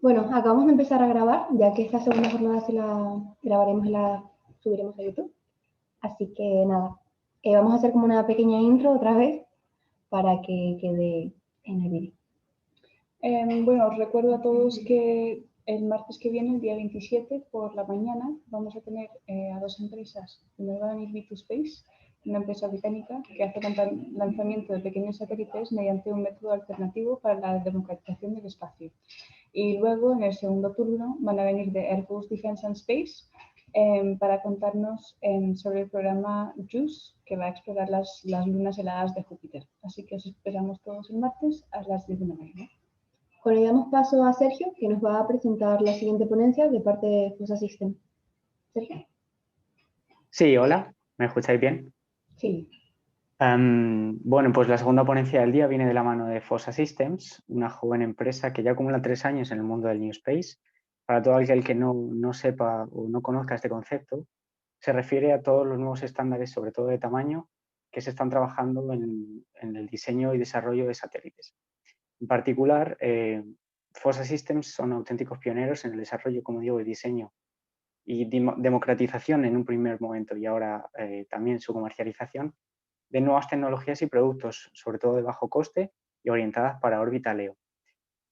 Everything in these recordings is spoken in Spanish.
Bueno, acabamos de empezar a grabar, ya que esta segunda jornada sí la grabaremos y la subiremos a YouTube. Así que nada, vamos a hacer como una pequeña intro otra vez para que quede en el vídeo. Bueno, os recuerdo a todos que el martes que viene, el día 27, por la mañana, vamos a tener a dos empresas. Primero va a venir B2Space, una empresa británica que hace lanzamiento de pequeños satélites mediante un método alternativo para la democratización del espacio. Y luego, en el segundo turno, van a venir de Airbus Defence and Space para contarnos sobre el programa JUICE, que va a explorar las lunas heladas de Júpiter. Así que os esperamos todos el martes a las 10 de la mañana. Bueno, y damos paso a Sergio, que nos va a presentar la siguiente ponencia de parte de FOSSA System. Sergio. Sí, hola, ¿me escucháis bien? Sí. Bueno, pues la segunda ponencia del día viene de la mano de FOSSA Systems, una joven empresa que ya acumula 3 años en el mundo del New Space. Para todo aquel que no sepa o no conozca este concepto, se refiere a todos los nuevos estándares, sobre todo de tamaño, que se están trabajando en el diseño y desarrollo de satélites. En particular, FOSSA Systems son auténticos pioneros en el desarrollo, como digo, y diseño y democratización en un primer momento y ahora también su comercialización de nuevas tecnologías y productos, sobre todo de bajo coste y orientadas para órbita LEO.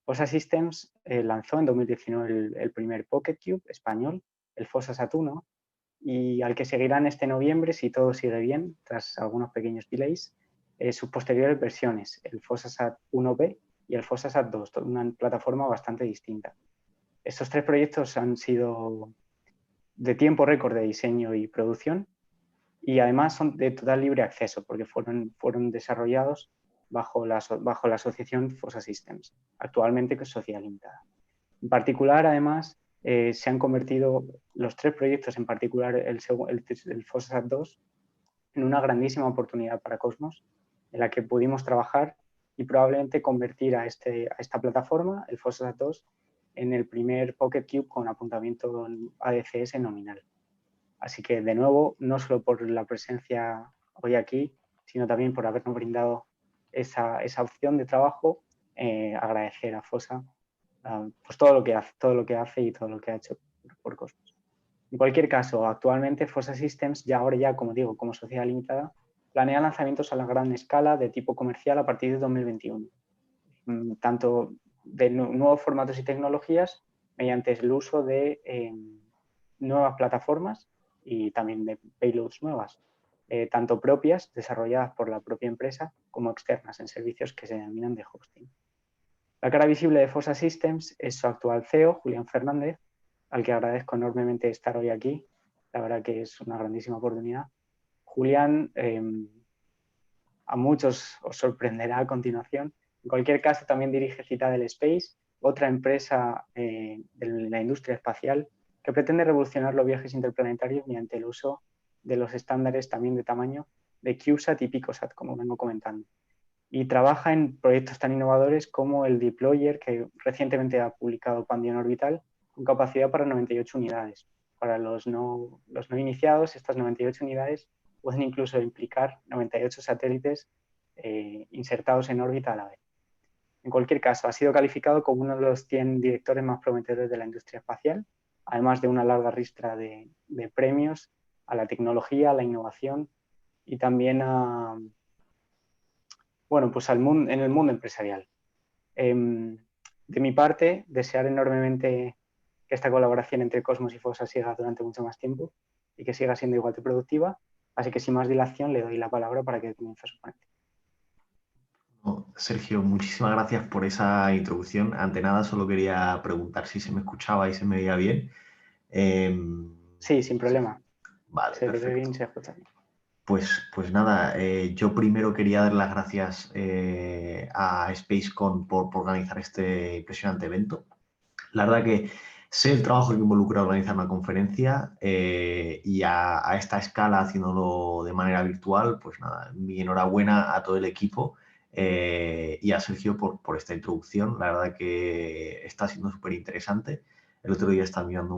FOSSA Systems lanzó en 2019 el primer Pocket Cube español, el FOSSA-SAT 1, y al que seguirán este noviembre, si todo sigue bien, tras algunos pequeños delays, sus posteriores versiones, el FOSSA-SAT 1B y el FOSSA-SAT 2, una plataforma bastante distinta. Estos 3 proyectos han sido de tiempo récord de diseño y producción, y además son de total libre acceso porque fueron desarrollados bajo la asociación FOSSA Systems, actualmente que es sociedad limitada. En particular, además, se han convertido los 3 proyectos, en particular el FOSSA 2, en una grandísima oportunidad para Cosmos, en la que pudimos trabajar y probablemente convertir a esta plataforma, el FOSSA 2, en el primer Pocket Cube con apuntamiento ADCS nominal. Así que, de nuevo, no solo por la presencia hoy aquí, sino también por habernos brindado esa opción de trabajo, agradecer a FOSSA pues todo lo que hace y todo lo que ha hecho por Cosmos. En cualquier caso, actualmente FOSSA Systems, ahora ya, como digo, como sociedad limitada, planea lanzamientos a la gran escala de tipo comercial a partir de 2021, tanto de nuevos formatos y tecnologías mediante el uso de nuevas plataformas y también de payloads nuevas, tanto propias, desarrolladas por la propia empresa, como externas en servicios que se denominan de hosting. La cara visible de FOSSA Systems es su actual CEO, Julián Fernández, al que agradezco enormemente estar hoy aquí. La verdad que es una grandísima oportunidad. Julián, a muchos os sorprenderá a continuación. En cualquier caso, también dirige Citadel Space, otra empresa de la industria espacial que pretende revolucionar los viajes interplanetarios mediante el uso de los estándares también de tamaño de CubeSat y PicoSat, como vengo comentando. Y trabaja en proyectos tan innovadores como el Deployer, que recientemente ha publicado Pandion Orbital, con capacidad para 98 unidades. Para los no iniciados, estas 98 unidades pueden incluso implicar 98 satélites insertados en órbita a la vez. En cualquier caso, ha sido calificado como uno de los 100 directores más prometedores de la industria espacial, además de una larga ristra de premios a la tecnología, a la innovación y también pues en el mundo empresarial. De mi parte, desear enormemente que esta colaboración entre Cosmos y FOSSA siga durante mucho más tiempo y que siga siendo igual de productiva. Así que sin más dilación le doy la palabra para que comience su ponente. Sergio, muchísimas gracias por esa introducción. Ante nada, solo quería preguntar si se me escuchaba y se me veía bien. Sí, sin problema. Vale, se perfecto. ve bien, se escucha bien. Pues nada, yo primero quería dar las gracias a SpaceCon por organizar este impresionante evento. La verdad que sé el trabajo que involucra organizar una conferencia y a esta escala, haciéndolo de manera virtual, pues nada, mi enhorabuena a todo el equipo y a Sergio por esta introducción. La verdad que está siendo súper interesante. El otro día estaba mirando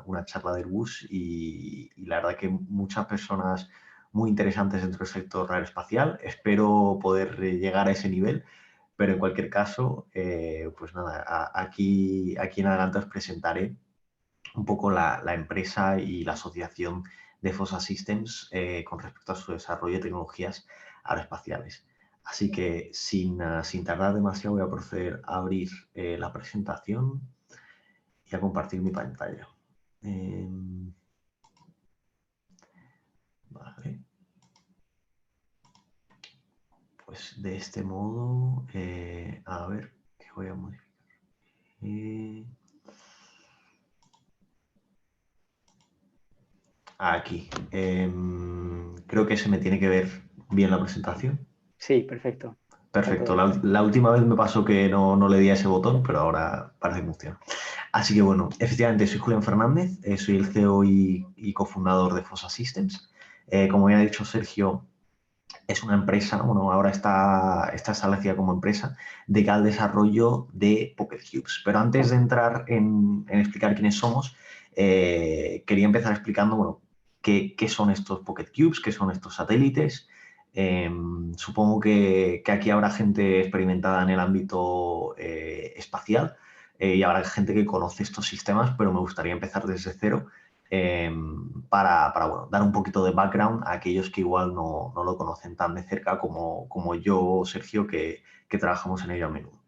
una charla del Airbus y la verdad que muchas personas muy interesantes dentro del sector aeroespacial. Espero poder llegar a ese nivel. pero en cualquier caso, pues nada, aquí en adelante os presentaré un poco la empresa y la asociación de FOSSA Systems con respecto a su desarrollo de tecnologías aeroespaciales. Así que sin tardar demasiado voy a proceder a abrir la presentación y a compartir mi pantalla. Vale. Pues de este modo, a ver, ¿qué voy a modificar? Aquí. Creo que se me tiene que ver bien la presentación. Sí, perfecto. Perfecto. La última vez me pasó que no le di a ese botón, pero ahora parece que funciona. Así que bueno, efectivamente soy Julián Fernández, soy el CEO y cofundador de FOSSA Systems. Como ya ha dicho Sergio, es una empresa, bueno, ahora está establecida como empresa, de al desarrollo de Pocket Cubes. Pero antes de entrar en explicar quiénes somos, quería empezar explicando, bueno, qué son estos Pocket Cubes, qué son estos satélites. Supongo que aquí habrá gente experimentada en el ámbito espacial y habrá gente que conoce estos sistemas, pero me gustaría empezar desde cero para bueno, dar un poquito de background a aquellos que igual no lo conocen tan de cerca como yo, Sergio, que trabajamos en ello a menudo.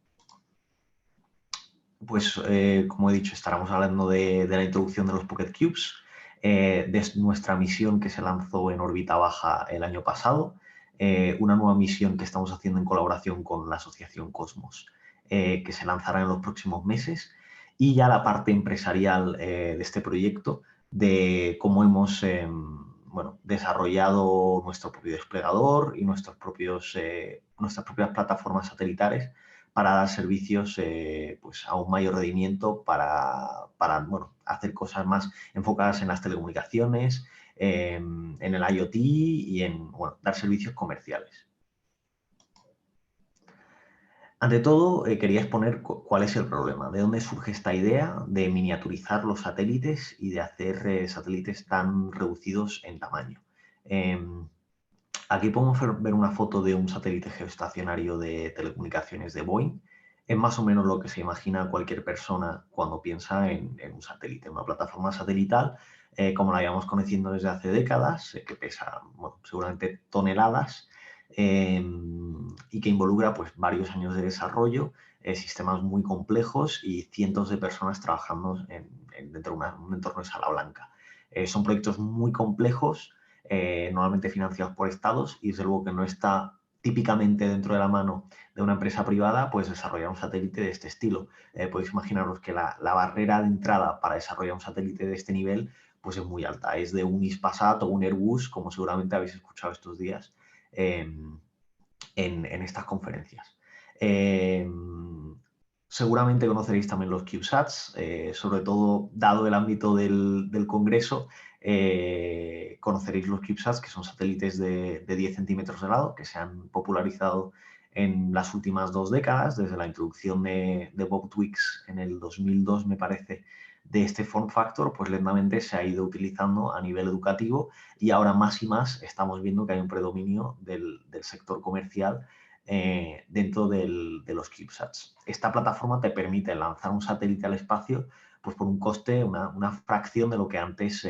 Pues, como he dicho, estaremos hablando de la introducción de los Pocket Cubes, de nuestra misión que se lanzó en órbita baja el año pasado, una nueva misión que estamos haciendo en colaboración con la Asociación Cosmos, que se lanzará en los próximos meses, y ya la parte empresarial de este proyecto, de cómo hemos bueno, desarrollado nuestro propio desplegador y nuestras propias plataformas satelitares para dar servicios pues a un mayor rendimiento para bueno, hacer cosas más enfocadas en las telecomunicaciones, en el IoT y en bueno, dar servicios comerciales. Ante todo, quería exponer cuál es el problema, de dónde surge esta idea de miniaturizar los satélites y de hacer satélites tan reducidos en tamaño. Aquí podemos ver una foto de un satélite geoestacionario de telecomunicaciones de Boeing. Es más o menos lo que se imagina cualquier persona cuando piensa en un satélite, una plataforma satelital, como la llevamos conociendo desde hace décadas, que pesa bueno, seguramente toneladas y que involucra pues, varios años de desarrollo, sistemas muy complejos y cientos de personas trabajando dentro de un entorno de sala blanca. Son proyectos muy complejos, normalmente financiados por estados, y desde luego que no está típicamente dentro de la mano de una empresa privada, pues desarrollar un satélite de este estilo. Podéis imaginaros que la barrera de entrada para desarrollar un satélite de este nivel pues es muy alta. Es de un Hispasat o un Airbus, como seguramente habéis escuchado estos días en estas conferencias. Seguramente conoceréis también los CubeSats, sobre todo dado el ámbito del Congreso, conoceréis los CubeSats, que son satélites de 10 centímetros de lado, que se han popularizado en las últimas 2 décadas, desde la introducción de Bob Twiggs en el 2002, me parece, de este form factor, pues lentamente se ha ido utilizando a nivel educativo y ahora más y más estamos viendo que hay un predominio del sector comercial dentro de los CubeSats. Esta plataforma te permite lanzar un satélite al espacio pues por un coste, una fracción de lo que antes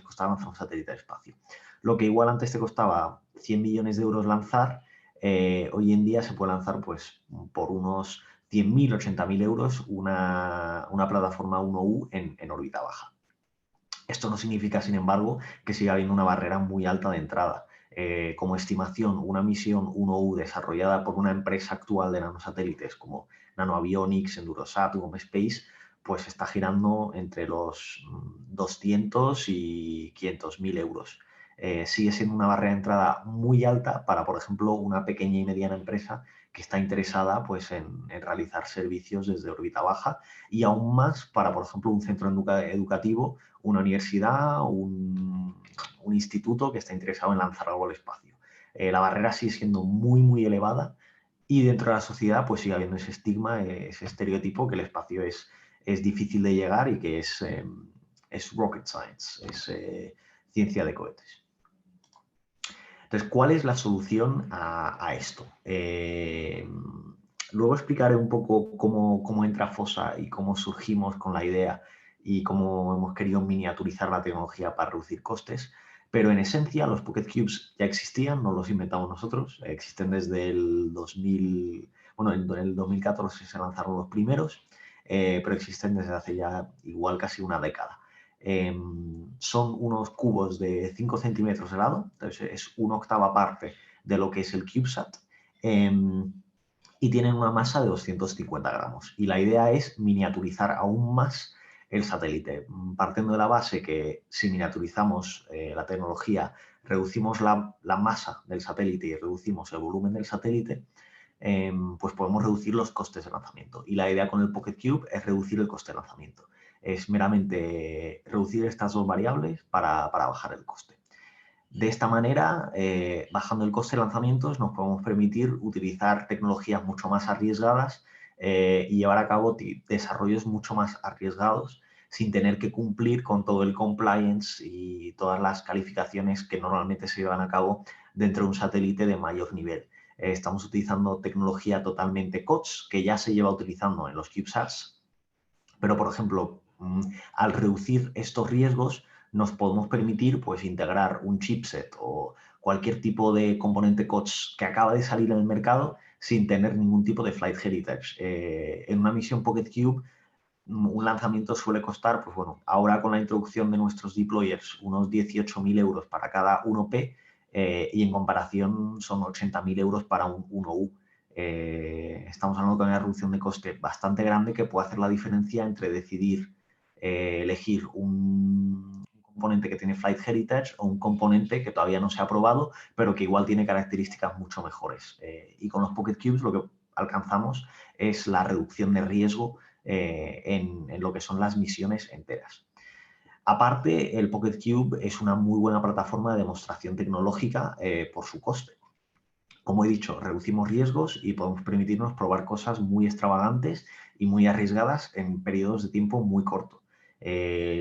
costaba lanzar un satélite al espacio. Lo que igual antes te costaba 100 millones de euros lanzar, hoy en día se puede lanzar pues por unos 100.000, 80.000 euros una plataforma 1U en órbita baja. Esto no significa, sin embargo, que siga habiendo una barrera muy alta de entrada. Como estimación, una misión 1U desarrollada por una empresa actual de nanosatélites como NanoAvionics, Endurosat, GomSpace, pues está girando entre los 200 y 500.000 euros. Sigue siendo una barrera de entrada muy alta para, por ejemplo, una pequeña y mediana empresa que está interesada pues, en realizar servicios desde órbita baja y aún más para, por ejemplo, un centro educativo, una universidad, un instituto que está interesado en lanzar algo al espacio. La barrera sigue siendo muy, muy elevada y dentro de la sociedad pues sigue habiendo ese estigma, ese estereotipo que el espacio es difícil de llegar y que es rocket science, es ciencia de cohetes. Entonces, ¿cuál es la solución a esto? Luego explicaré un poco cómo entra FOSSA y cómo surgimos con la idea y cómo hemos querido miniaturizar la tecnología para reducir costes. Pero en esencia, los Pocket Cubes ya existían, no los inventamos nosotros, existen desde el 2000, bueno, en el 2014 se lanzaron los primeros, pero existen desde hace ya igual casi una década. Son unos cubos de 5 centímetros de lado, entonces es una octava parte de lo que es el CubeSat, y tienen una masa de 250 gramos. Y la idea es miniaturizar aún más el satélite, partiendo de la base que si miniaturizamos la tecnología, reducimos la masa del satélite y reducimos el volumen del satélite, pues podemos reducir los costes de lanzamiento. Y la idea con el Pocket Cube es reducir el coste de lanzamiento. Es meramente reducir estas dos variables para bajar el coste. De esta manera, bajando el coste de lanzamientos, nos podemos permitir utilizar tecnologías mucho más arriesgadas y llevar a cabo desarrollos mucho más arriesgados sin tener que cumplir con todo el compliance y todas las calificaciones que normalmente se llevan a cabo dentro de un satélite de mayor nivel. Estamos utilizando tecnología totalmente COTS que ya se lleva utilizando en los CubeSats, pero, por ejemplo, al reducir estos riesgos, nos podemos permitir pues, integrar un chipset o cualquier tipo de componente COTS que acaba de salir en el mercado sin tener ningún tipo de flight heritage. En una misión Pocket Cube, un lanzamiento suele costar, pues bueno, ahora con la introducción de nuestros deployers, unos 18.000 euros para cada 1P y en comparación son 80.000 euros para un 1U. Estamos hablando de una reducción de coste bastante grande que puede hacer la diferencia entre decidir elegir un componente que tiene Flight Heritage o un componente que todavía no se ha probado, pero que igual tiene características mucho mejores. Y con los Pocket Cubes lo que alcanzamos es la reducción de riesgo en lo que son las misiones enteras. Aparte, el Pocket Cube es una muy buena plataforma de demostración tecnológica por su coste. Como he dicho, reducimos riesgos y podemos permitirnos probar cosas muy extravagantes y muy arriesgadas en periodos de tiempo muy cortos.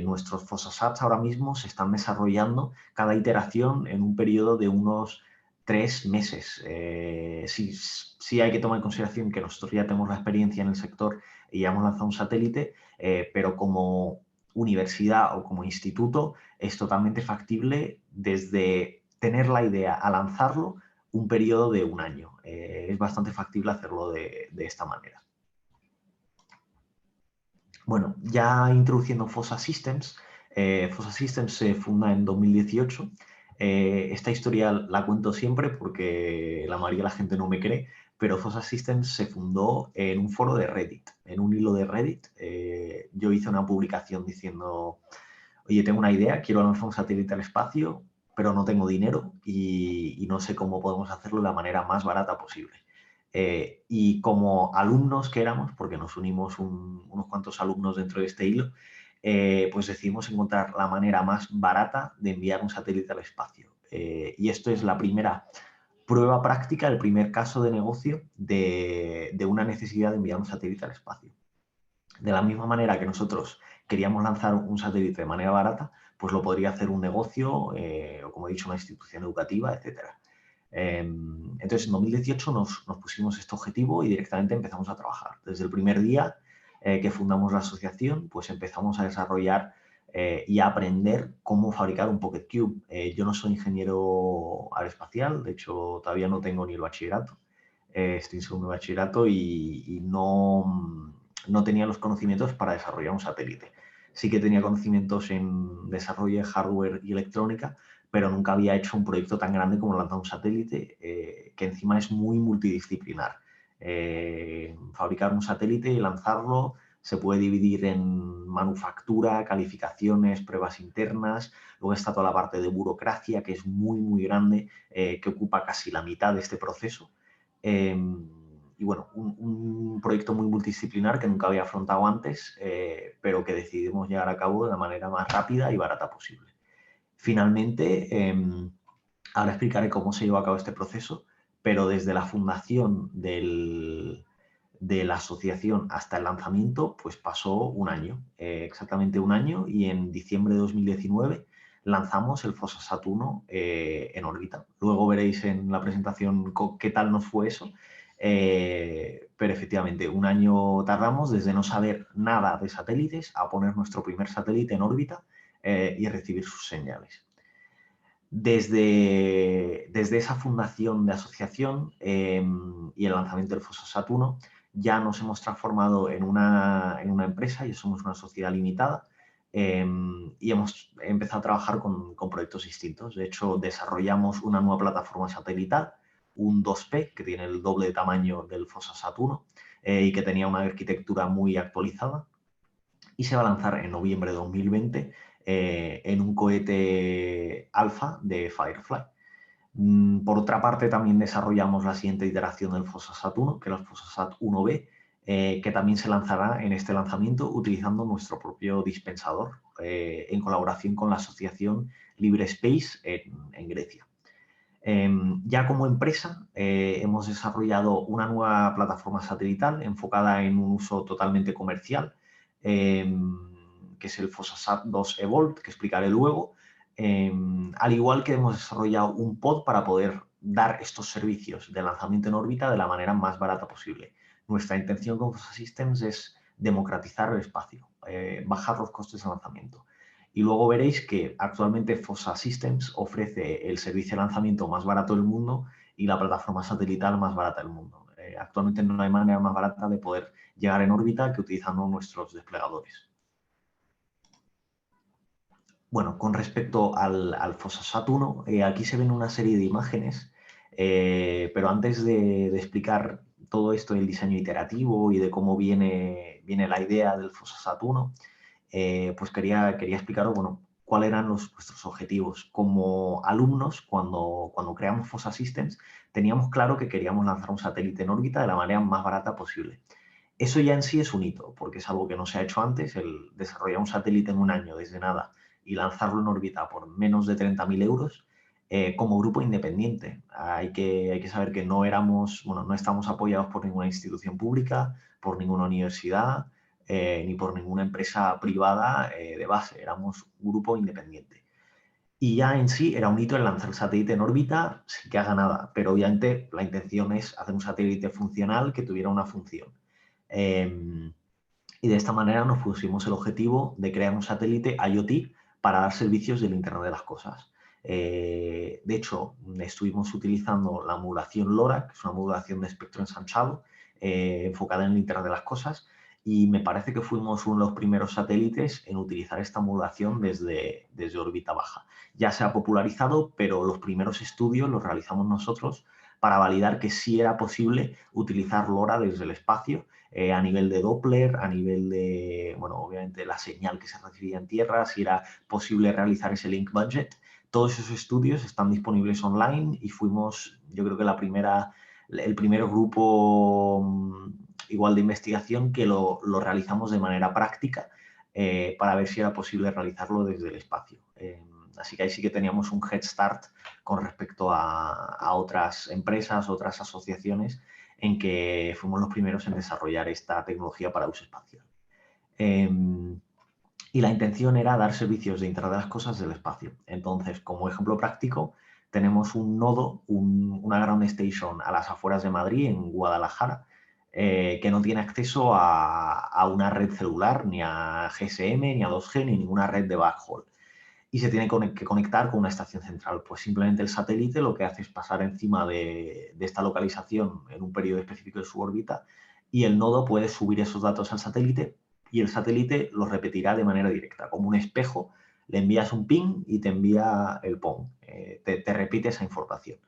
Nuestros FOSSASats ahora mismo se están desarrollando cada iteración en un periodo de unos 3 meses. Sí hay que tomar en consideración que nosotros ya tenemos la experiencia en el sector y ya hemos lanzado un satélite, pero como universidad o como instituto es totalmente factible desde tener la idea a lanzarlo un periodo de un año. Es bastante factible hacerlo de esta manera. Bueno, ya introduciendo FOSSA Systems, FOSSA Systems se funda en 2018. Esta historia la cuento siempre porque la mayoría de la gente no me cree, pero FOSSA Systems se fundó en un foro de Reddit, en un hilo de Reddit. Yo hice una publicación diciendo, oye, tengo una idea, quiero lanzar un satélite al espacio, pero no tengo dinero y no sé cómo podemos hacerlo de la manera más barata posible. Y como alumnos que éramos, porque nos unimos unos cuantos alumnos dentro de este hilo, pues decidimos encontrar la manera más barata de enviar un satélite al espacio. Y esto es la primera prueba práctica, el primer caso de negocio de una necesidad de enviar un satélite al espacio. De la misma manera que nosotros queríamos lanzar un satélite de manera barata, pues lo podría hacer un negocio o, como he dicho, una institución educativa, etcétera. Entonces, en 2018 nos pusimos este objetivo y directamente empezamos a trabajar. Desde el primer día que fundamos la asociación, pues empezamos a desarrollar y a aprender cómo fabricar un Pocket Cube. Yo no soy ingeniero aeroespacial, de hecho, todavía no tengo ni el bachillerato. Estoy en segundo bachillerato y no tenía los conocimientos para desarrollar un satélite. Sí que tenía conocimientos en desarrollo de hardware y electrónica, pero nunca había hecho un proyecto tan grande como lanzar un satélite, que encima es muy multidisciplinar. Fabricar un satélite y lanzarlo se puede dividir en manufactura, calificaciones, pruebas internas, luego está toda la parte de burocracia, que es muy, muy grande, que ocupa casi la mitad de este proceso. Y bueno, un proyecto muy multidisciplinar que nunca había afrontado antes, pero que decidimos llevar a cabo de la manera más rápida y barata posible. Finalmente, ahora explicaré cómo se llevó a cabo este proceso, pero desde la fundación de la asociación hasta el lanzamiento, pues pasó un año, exactamente un año, y en diciembre de 2019 lanzamos el FOSSASat 1 en órbita. Luego veréis en la presentación qué tal nos fue eso. Pero efectivamente, un año tardamos desde no saber nada de satélites a poner nuestro primer satélite en órbita y recibir sus señales. Desde esa fundación de asociación y el lanzamiento del FOSSASat 1 ya nos hemos transformado en una empresa, y somos una sociedad limitada, y hemos empezado a trabajar con proyectos distintos. De hecho, desarrollamos una nueva plataforma satelital, un 2P, que tiene el doble de tamaño del FOSSASat 1 y que tenía una arquitectura muy actualizada, y se va a lanzar en noviembre de 2020 en un cohete alfa de Firefly. Por otra parte, también desarrollamos la siguiente iteración del FOSSASat 1, que es el FOSSASat 1B, que también se lanzará en este lanzamiento utilizando nuestro propio dispensador en colaboración con la asociación Libre Space en Grecia. Ya como empresa hemos desarrollado una nueva plataforma satelital enfocada en un uso totalmente comercial, que es el FOSSASat 2 Evolved, que explicaré luego, al igual que hemos desarrollado un pod para poder dar estos servicios de lanzamiento en órbita de la manera más barata posible. Nuestra intención con FOSSA Systems es democratizar el espacio, bajar los costes de lanzamiento. Y luego veréis que actualmente FOSSA Systems ofrece el servicio de lanzamiento más barato del mundo y la plataforma satelital más barata del mundo. Actualmente no hay manera más barata de poder llegar en órbita que utilizando nuestros desplegadores. Bueno, con respecto al FOSSASat 1, aquí se ven una serie de imágenes, pero antes de explicar todo esto del diseño iterativo y de cómo viene la idea del FOSSASat 1, pues quería explicaros, bueno, cuáles eran nuestros objetivos. Como alumnos, cuando creamos FOSSA Systems, teníamos claro que queríamos lanzar un satélite en órbita de la manera más barata posible. Eso ya en sí es un hito, porque es algo que no se ha hecho antes, el desarrollar un satélite en un año desde nada y lanzarlo en órbita por menos de 30.000 euros, como grupo independiente. Hay que saber que no estamos apoyados por ninguna institución pública, por ninguna universidad, ni por ninguna empresa privada de base. Éramos un grupo independiente. Y ya en sí era un hito el lanzar el satélite en órbita sin que haga nada, pero obviamente la intención es hacer un satélite funcional que tuviera una función. Y de esta manera nos pusimos el objetivo de crear un satélite IoT para dar servicios del Internet de las Cosas. De hecho, estuvimos utilizando la modulación LoRa, que es una modulación de espectro ensanchado, enfocada en el Internet de las Cosas, y me parece que fuimos uno de los primeros satélites en utilizar esta modulación desde órbita baja. Ya se ha popularizado, pero los primeros estudios los realizamos nosotros para validar que sí era posible utilizar LoRa desde el espacio, a nivel de Doppler, a nivel de, bueno, obviamente la señal que se recibía en tierra, si era posible realizar ese link budget. Todos esos estudios están disponibles online y fuimos, yo creo que el primer grupo igual de investigación que lo realizamos de manera práctica para ver si era posible realizarlo desde el espacio. Así que ahí sí que teníamos un head start con respecto a otras empresas, otras asociaciones, en que fuimos los primeros en desarrollar esta tecnología para uso espacial. Y la intención era dar servicios de Internet de las Cosas del espacio. Entonces, como ejemplo práctico, tenemos un nodo, una ground station a las afueras de Madrid, en Guadalajara, que no tiene acceso a una red celular, ni a GSM, ni a 2G, ni ninguna red de backhaul. Y se tiene que conectar con una estación central. Pues simplemente el satélite lo que hace es pasar encima de esta localización en un periodo específico de su órbita, y el nodo puede subir esos datos al satélite y el satélite los repetirá de manera directa. Como un espejo, le envías un ping y te envía el PON, te repite esa información.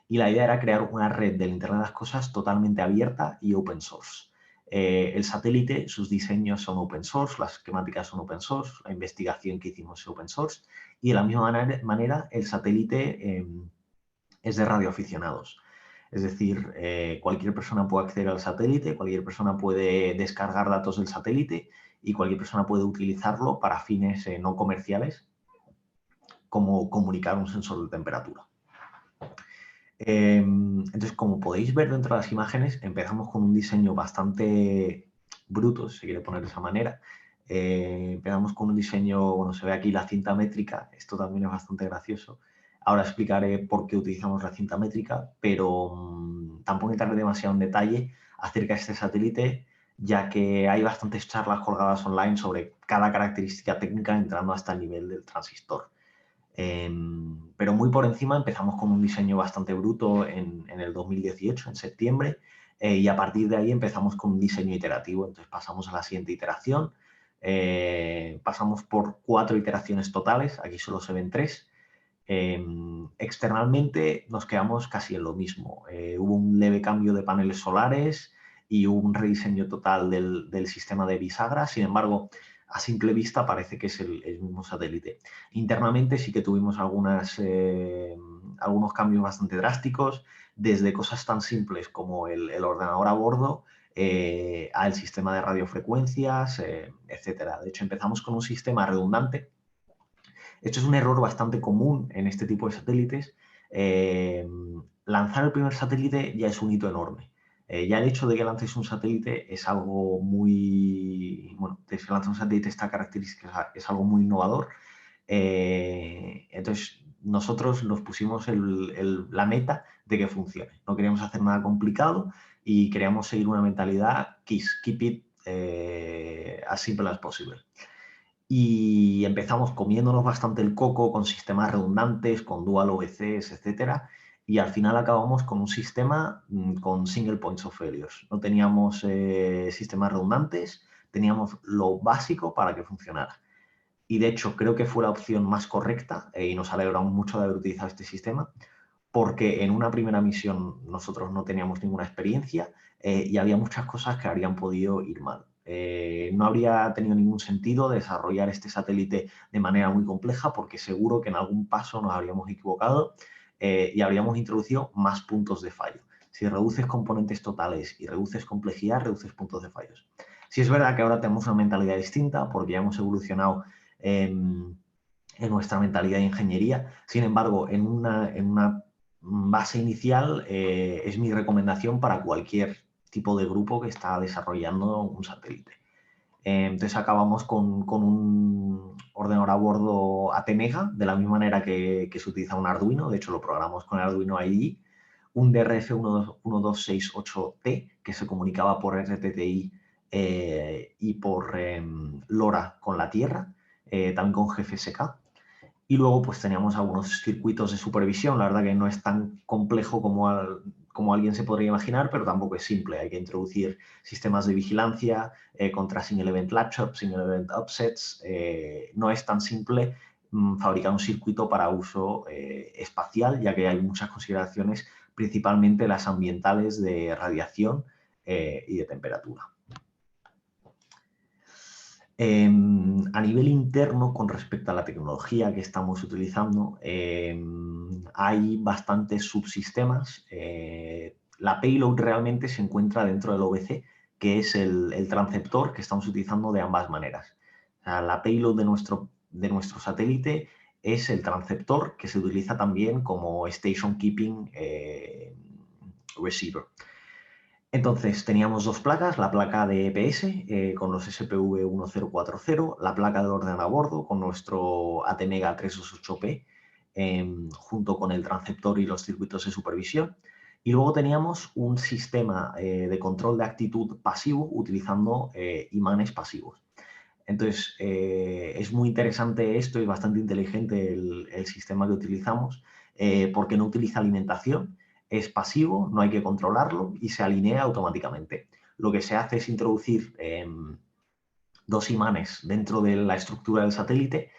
Y la idea era crear una red del Internet de las Cosas totalmente abierta y open source. El satélite, sus diseños son open source, las esquemáticas son open source, la investigación que hicimos es open source, y de la misma manera el satélite es de radioaficionados. Es decir, cualquier persona puede acceder al satélite, cualquier persona puede descargar datos del satélite y cualquier persona puede utilizarlo para fines no comerciales, como comunicar un sensor de temperatura. Entonces, como podéis ver dentro de las imágenes, empezamos con un diseño bastante bruto, si se quiere poner de esa manera, Empezamos con un diseño, bueno, se ve aquí la cinta métrica, esto también es bastante gracioso. Ahora explicaré por qué utilizamos la cinta métrica, pero tampoco entraré demasiado en detalle acerca de este satélite, ya que hay bastantes charlas colgadas online sobre cada característica técnica entrando hasta el nivel del transistor. Pero muy por encima empezamos con un diseño bastante bruto en el 2018, en septiembre, y a partir de ahí empezamos con un diseño iterativo. Entonces pasamos a la siguiente iteración, pasamos por 4 iteraciones totales, aquí solo se ven 3. Externalmente nos quedamos casi en lo mismo. Hubo un leve cambio de paneles solares y un rediseño total del sistema de bisagra. Sin embargo, a simple vista parece que es el mismo satélite. Internamente sí que tuvimos algunos cambios bastante drásticos, desde cosas tan simples como el ordenador a bordo al sistema de radiofrecuencias, etc. De hecho, empezamos con un sistema redundante. Esto es un error bastante común en este tipo de satélites. Lanzar el primer satélite ya es un hito enorme. Ya el hecho de que lances un satélite es algo muy... Bueno, de que lances un satélite esta característica es algo muy innovador. Entonces, nosotros nos pusimos la meta de que funcione. No queríamos hacer nada complicado y queríamos seguir una mentalidad keep it as simple as possible. Y empezamos comiéndonos bastante el coco con sistemas redundantes, con dual OVCs, etcétera, y al final acabamos con un sistema con single points of failure. No teníamos sistemas redundantes, teníamos lo básico para que funcionara. Y de hecho creo que fue la opción más correcta y nos alegramos mucho de haber utilizado este sistema, porque en una primera misión nosotros no teníamos ninguna experiencia y había muchas cosas que habrían podido ir mal. No habría tenido ningún sentido desarrollar este satélite de manera muy compleja, porque seguro que en algún paso nos habríamos equivocado y habríamos introducido más puntos de fallo. Si reduces componentes totales y reduces complejidad, reduces puntos de fallos. Sí es verdad que ahora tenemos una mentalidad distinta, porque ya hemos evolucionado en nuestra mentalidad de ingeniería. Sin embargo, en una base inicial es mi recomendación para cualquier tipo de grupo que está desarrollando un satélite. Entonces acabamos con un ordenador a bordo ATmega, de la misma manera que se utiliza un Arduino. De hecho, lo programamos con el Arduino IDE, un DRF1268T que se comunicaba por RTTI y por LoRa con la Tierra, también con GFSK. Y luego pues teníamos algunos circuitos de supervisión. La verdad que no es tan complejo como alguien se podría imaginar, pero tampoco es simple. Hay que introducir sistemas de vigilancia contra single event latch-up, single event upsets. No es tan simple fabricar un circuito para uso espacial, ya que hay muchas consideraciones, principalmente las ambientales de radiación y de temperatura. A nivel interno, con respecto a la tecnología que estamos utilizando, hay bastantes subsistemas. La payload realmente se encuentra dentro del OVC, que es el transceptor que estamos utilizando de ambas maneras. O sea, la payload de nuestro satélite es el transceptor, que se utiliza también como Station Keeping Receiver. Entonces teníamos 2 placas, la placa de EPS con los SPV1040, la placa de orden a bordo con nuestro ATmega 328P junto con el transceptor y los circuitos de supervisión. Y luego teníamos un sistema de control de actitud pasivo utilizando imanes pasivos. Entonces es muy interesante esto y bastante inteligente el sistema que utilizamos porque no utiliza alimentación. Es pasivo, no hay que controlarlo y se alinea automáticamente. Lo que se hace es introducir 2 imanes dentro de la estructura del satélite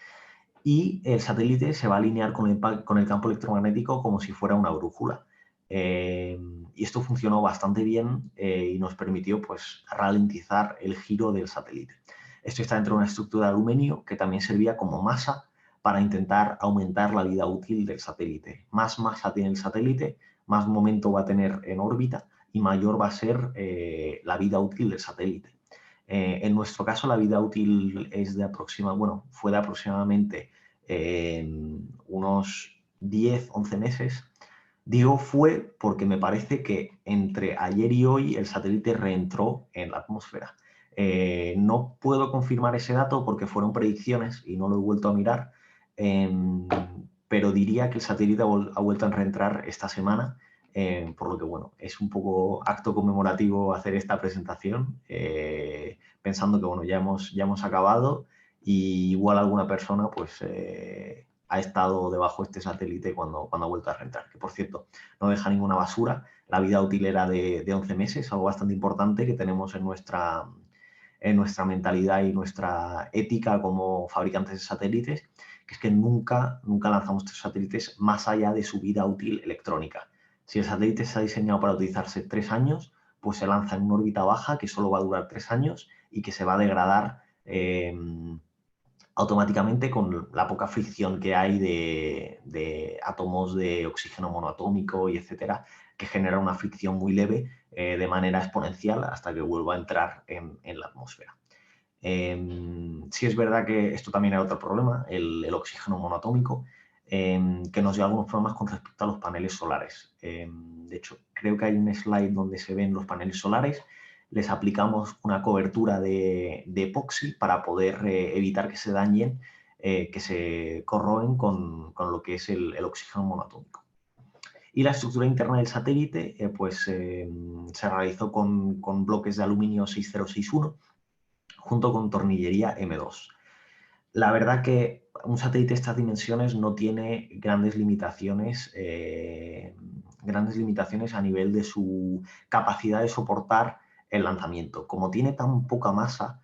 y el satélite se va a alinear con el campo electromagnético como si fuera una brújula. Y esto funcionó bastante bien y nos permitió pues, ralentizar el giro del satélite. Esto está dentro de una estructura de aluminio que también servía como masa para intentar aumentar la vida útil del satélite. Más masa tiene el satélite, más momento va a tener en órbita y mayor va a ser la vida útil del satélite. En nuestro caso, la vida útil fue de aproximadamente unos 10-11 meses. Digo fue porque me parece que entre ayer y hoy el satélite reentró en la atmósfera. No puedo confirmar ese dato porque fueron predicciones y no lo he vuelto a mirar, pero diría que el satélite ha vuelto a reentrar esta semana, por lo que, bueno, es un poco acto conmemorativo hacer esta presentación, pensando que, bueno, ya hemos acabado y igual alguna persona, pues, ha estado debajo de este satélite cuando ha vuelto a reentrar, que, por cierto, no deja ninguna basura. La vida útil era de 11 meses, algo bastante importante que tenemos en nuestra mentalidad y nuestra ética como fabricantes de satélites, que es que nunca lanzamos estos satélites más allá de su vida útil electrónica. Si el satélite está diseñado para utilizarse 3 años, pues se lanza en una órbita baja que solo va a durar 3 años y que se va a degradar automáticamente con la poca fricción que hay de átomos de oxígeno monoatómico y etcétera, que genera una fricción muy leve de manera exponencial hasta que vuelva a entrar en la atmósfera. Sí es verdad que esto también era otro problema, el oxígeno monoatómico, que nos dio algunos problemas con respecto a los paneles solares. De hecho, creo que hay un slide donde se ven los paneles solares. Les aplicamos una cobertura de epoxi para poder evitar que se dañen, que se corroen con lo que es el oxígeno monoatómico. Y la estructura interna del satélite se realizó con bloques de aluminio 6061 junto con tornillería M2. La verdad que un satélite de estas dimensiones no tiene grandes limitaciones a nivel de su capacidad de soportar el lanzamiento. Como tiene tan poca masa,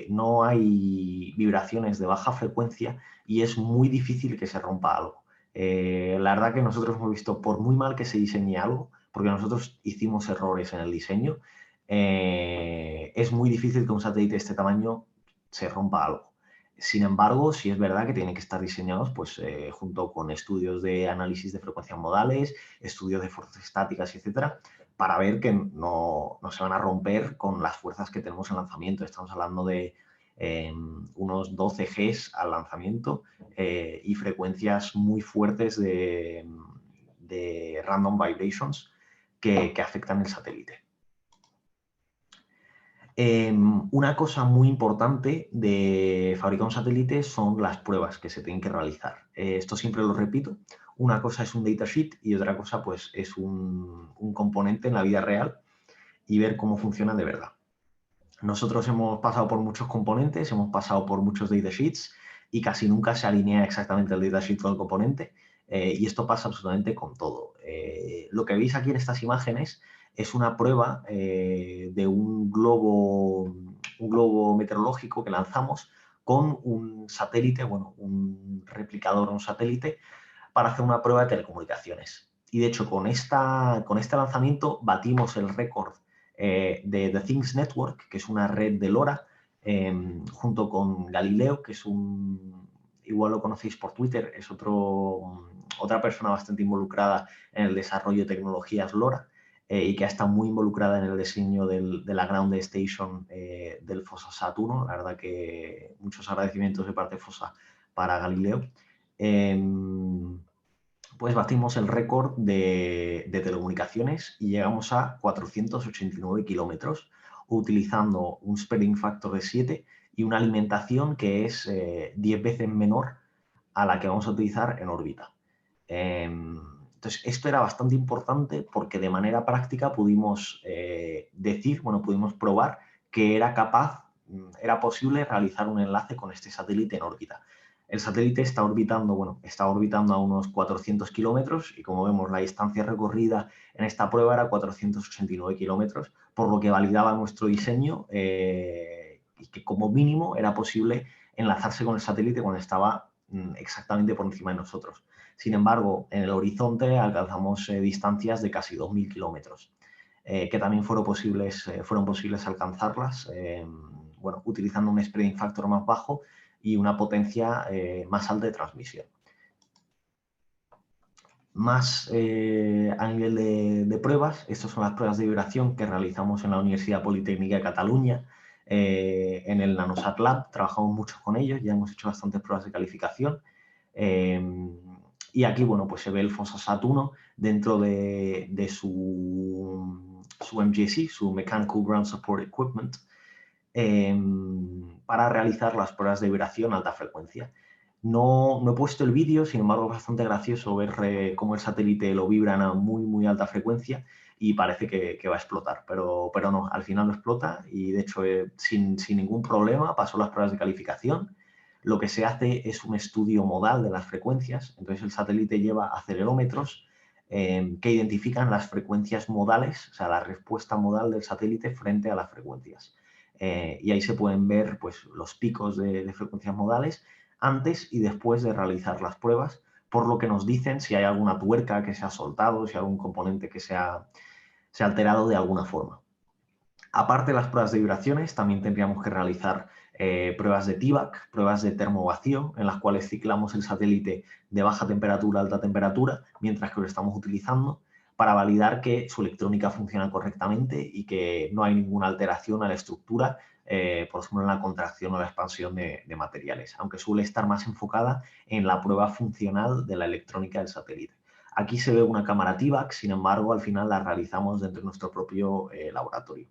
no hay vibraciones de baja frecuencia y es muy difícil que se rompa algo. La verdad que nosotros hemos visto, por muy mal que se diseñe algo, porque nosotros hicimos errores en el diseño, es muy difícil que un satélite de este tamaño se rompa algo. Sin embargo, sí es verdad que tienen que estar diseñados pues, junto con estudios de análisis de frecuencias modales, estudios de fuerzas estáticas, etcétera, para ver que no se van a romper con las fuerzas que tenemos en lanzamiento. Estamos hablando de unos 12 Gs al lanzamiento y frecuencias muy fuertes de random vibrations que afectan el satélite. Una cosa muy importante de fabricar un satélite son las pruebas que se tienen que realizar. Esto siempre lo repito. Una cosa es un datasheet y otra cosa pues, es un componente en la vida real y ver cómo funciona de verdad. Nosotros hemos pasado por muchos componentes, hemos pasado por muchos datasheets y casi nunca se alinea exactamente el datasheet con el componente, y esto pasa absolutamente con todo. Lo que veis aquí en estas imágenes es una prueba de un globo meteorológico que lanzamos con un satélite, bueno, un replicador, un satélite, para hacer una prueba de telecomunicaciones. Y de hecho, con este lanzamiento batimos el récord de The Things Network, que es una red de LoRa, junto con Galileo, que es igual lo conocéis por Twitter, es otra persona bastante involucrada en el desarrollo de tecnologías LoRa, y que ha estado muy involucrada en el diseño de la Ground Station del FOSSA-SAT 1. La verdad que muchos agradecimientos de parte de FOSSA para Galileo. Pues batimos el récord de telecomunicaciones y llegamos a 489 kilómetros, utilizando un spreading factor de 7 y una alimentación que es 10 veces menor a la que vamos a utilizar en órbita. Entonces, esto era bastante importante porque de manera práctica pudimos pudimos probar que era posible realizar un enlace con este satélite en órbita. El satélite está orbitando a unos 400 kilómetros y, como vemos, la distancia recorrida en esta prueba era 489 kilómetros, por lo que validaba nuestro diseño y que como mínimo era posible enlazarse con el satélite cuando estaba exactamente por encima de nosotros. Sin embargo, en el horizonte alcanzamos distancias de casi 2.000 kilómetros, que también fueron posibles alcanzarlas utilizando un spreading factor más bajo y una potencia más alta de transmisión. Más a nivel de pruebas, estas son las pruebas de vibración que realizamos en la Universidad Politécnica de Cataluña, en el Nanosat Lab. Trabajamos mucho con ellos, ya hemos hecho bastantes pruebas de calificación. Y aquí, bueno, pues se ve el FOSSA-SAT 1 dentro de su MGSE, su Mechanical Ground Support Equipment, para realizar las pruebas de vibración a alta frecuencia. No he puesto el vídeo, sin embargo es bastante gracioso ver cómo el satélite lo vibran a muy alta frecuencia y parece que va a explotar, pero no, al final no explota y de hecho sin ningún problema pasó las pruebas de calificación. Lo que se hace es un estudio modal de las frecuencias, entonces el satélite lleva acelerómetros que identifican las frecuencias modales, o sea, la respuesta modal del satélite frente a las frecuencias. Y ahí se pueden ver pues, los picos de frecuencias modales antes y después de realizar las pruebas, por lo que nos dicen si hay alguna tuerca que se ha soltado, si hay algún componente que se ha alterado de alguna forma. Aparte de las pruebas de vibraciones, también tendríamos que realizar pruebas de TVAC, pruebas de termovacío, en las cuales ciclamos el satélite de baja temperatura a alta temperatura, mientras que lo estamos utilizando, para validar que su electrónica funciona correctamente y que no hay ninguna alteración a la estructura, por ejemplo, en la contracción o la expansión de materiales, aunque suele estar más enfocada en la prueba funcional de la electrónica del satélite. Aquí se ve una cámara TVAC, sin embargo, al final la realizamos dentro de nuestro propio laboratorio.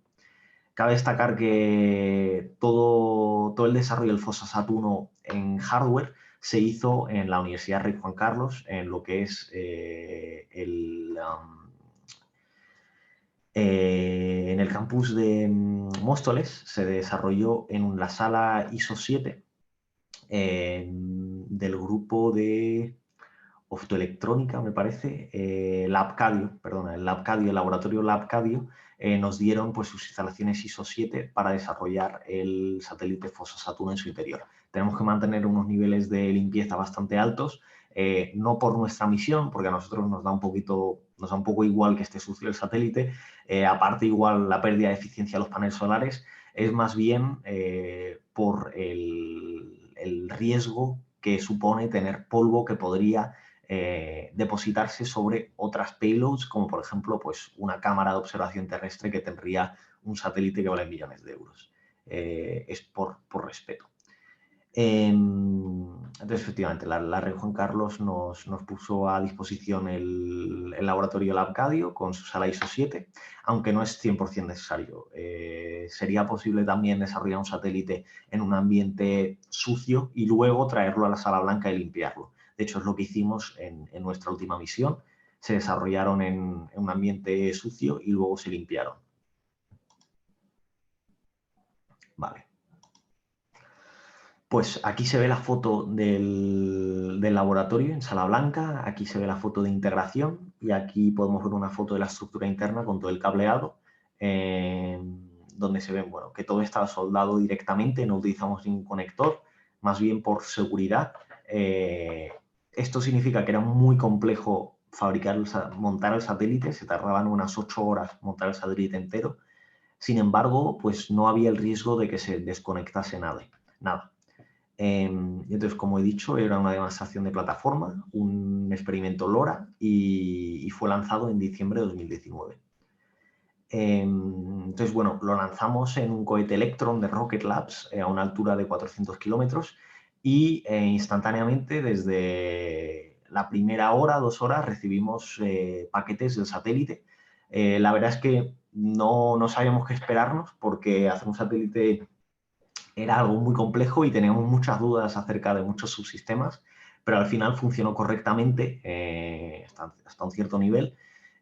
Cabe destacar que todo el desarrollo del Fosasat 1 en hardware se hizo en la Universidad Rey Juan Carlos, en lo que es en el campus de Móstoles. Se desarrolló en la sala ISO 7 del grupo de optoelectrónica, me parece, el laboratorio LabCadio, nos dieron pues, sus instalaciones ISO 7 para desarrollar el satélite Fosasat 1 en su interior. Tenemos que mantener unos niveles de limpieza bastante altos, no por nuestra misión, porque a nosotros nos da un poco igual que esté sucio el satélite, aparte igual la pérdida de eficiencia de los paneles solares, es más bien por el riesgo que supone tener polvo que podría depositarse sobre otras payloads, como por ejemplo pues, una cámara de observación terrestre que tendría un satélite que vale millones de euros. Es por respeto. Entonces, efectivamente, la Rey Juan Carlos nos puso a disposición el laboratorio LabCadio con su sala ISO 7, aunque no es 100% necesario. Sería posible también desarrollar un satélite en un ambiente sucio y luego traerlo a la sala blanca y limpiarlo. De hecho, es lo que hicimos en nuestra última misión. Se desarrollaron en un ambiente sucio y luego se limpiaron. Vale. Pues aquí se ve la foto del laboratorio en sala blanca, aquí se ve la foto de integración y aquí podemos ver una foto de la estructura interna con todo el cableado, donde se ve bueno, que todo está soldado directamente, no utilizamos ningún conector, más bien por seguridad. Esto significa que era muy complejo montar el satélite, se tardaban unas 8 horas montar el satélite entero. Sin embargo, pues no había el riesgo de que se desconectase nada. Entonces, como he dicho, era una demostración de plataforma, un experimento LoRa y fue lanzado en diciembre de 2019. Entonces, bueno, lo lanzamos en un cohete Electron de Rocket Labs a una altura de 400 kilómetros y instantáneamente, desde la primera hora, 2 horas, recibimos paquetes del satélite. La verdad es que no sabíamos qué esperarnos porque hacer un satélite era algo muy complejo y teníamos muchas dudas acerca de muchos subsistemas, pero al final funcionó correctamente hasta un cierto nivel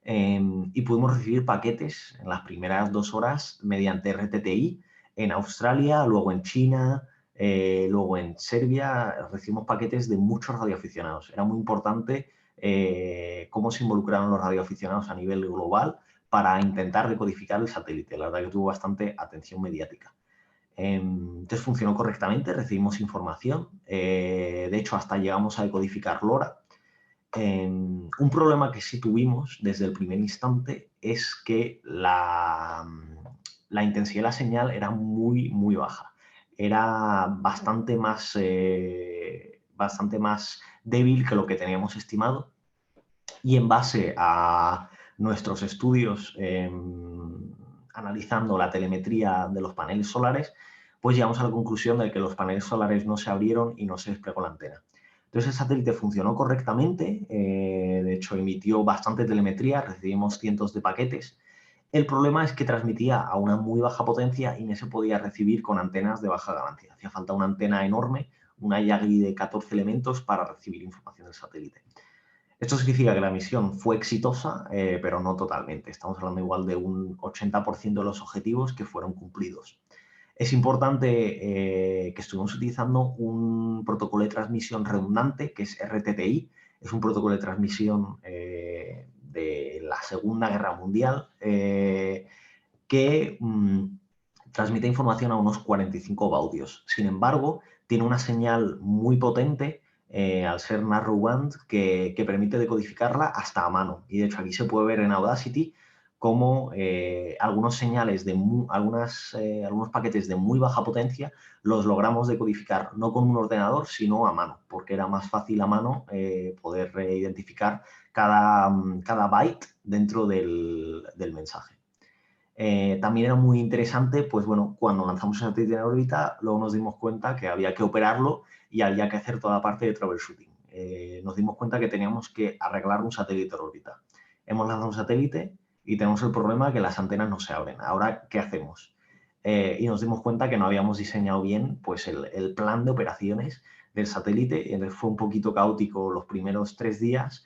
y pudimos recibir paquetes en las primeras 2 horas mediante RTTI en Australia, luego en China, luego en Serbia. Recibimos paquetes de muchos radioaficionados. Era muy importante cómo se involucraron los radioaficionados a nivel global para intentar decodificar el satélite. La verdad que tuvo bastante atención mediática. Entonces funcionó correctamente, recibimos información, de hecho hasta llegamos a decodificar LoRa. Un problema que sí tuvimos desde el primer instante es que la intensidad de la señal era muy baja, era bastante más débil que lo que teníamos estimado y en base a nuestros estudios analizando la telemetría de los paneles solares, pues llegamos a la conclusión de que los paneles solares no se abrieron y no se desplegó la antena. Entonces el satélite funcionó correctamente, de hecho emitió bastante telemetría, recibimos cientos de paquetes El problema es que transmitía a una muy baja potencia y no se podía recibir con antenas de baja ganancia. Hacía falta una antena enorme, una Yagi de 14 elementos para recibir información del satélite. Esto significa que la misión fue exitosa, pero no totalmente. Estamos hablando igual de un 80% de los objetivos que fueron cumplidos. Es importante que estuvimos utilizando un protocolo de transmisión redundante, que es RTTI. Es un protocolo de transmisión de la Segunda Guerra Mundial que transmite información a unos 45 baudios. Sin embargo, tiene una señal muy potente al ser narrowband que permite decodificarla hasta a mano. Y de hecho aquí se puede ver en Audacity cómo algunos señales de algunos paquetes de muy baja potencia los logramos decodificar no con un ordenador, sino a mano, porque era más fácil a mano poder identificar cada byte dentro del mensaje. También era muy interesante, pues bueno, cuando lanzamos el satélite en órbita, luego nos dimos cuenta que había que operarlo y había que hacer toda la parte de troubleshooting. Nos dimos cuenta que teníamos que arreglar un satélite en órbita. Hemos lanzado un satélite y tenemos el problema de que las antenas no se abren. Ahora, ¿qué hacemos? Y nos dimos cuenta que no habíamos diseñado bien pues, el plan de operaciones del satélite. Fue un poquito caótico los primeros 3 días,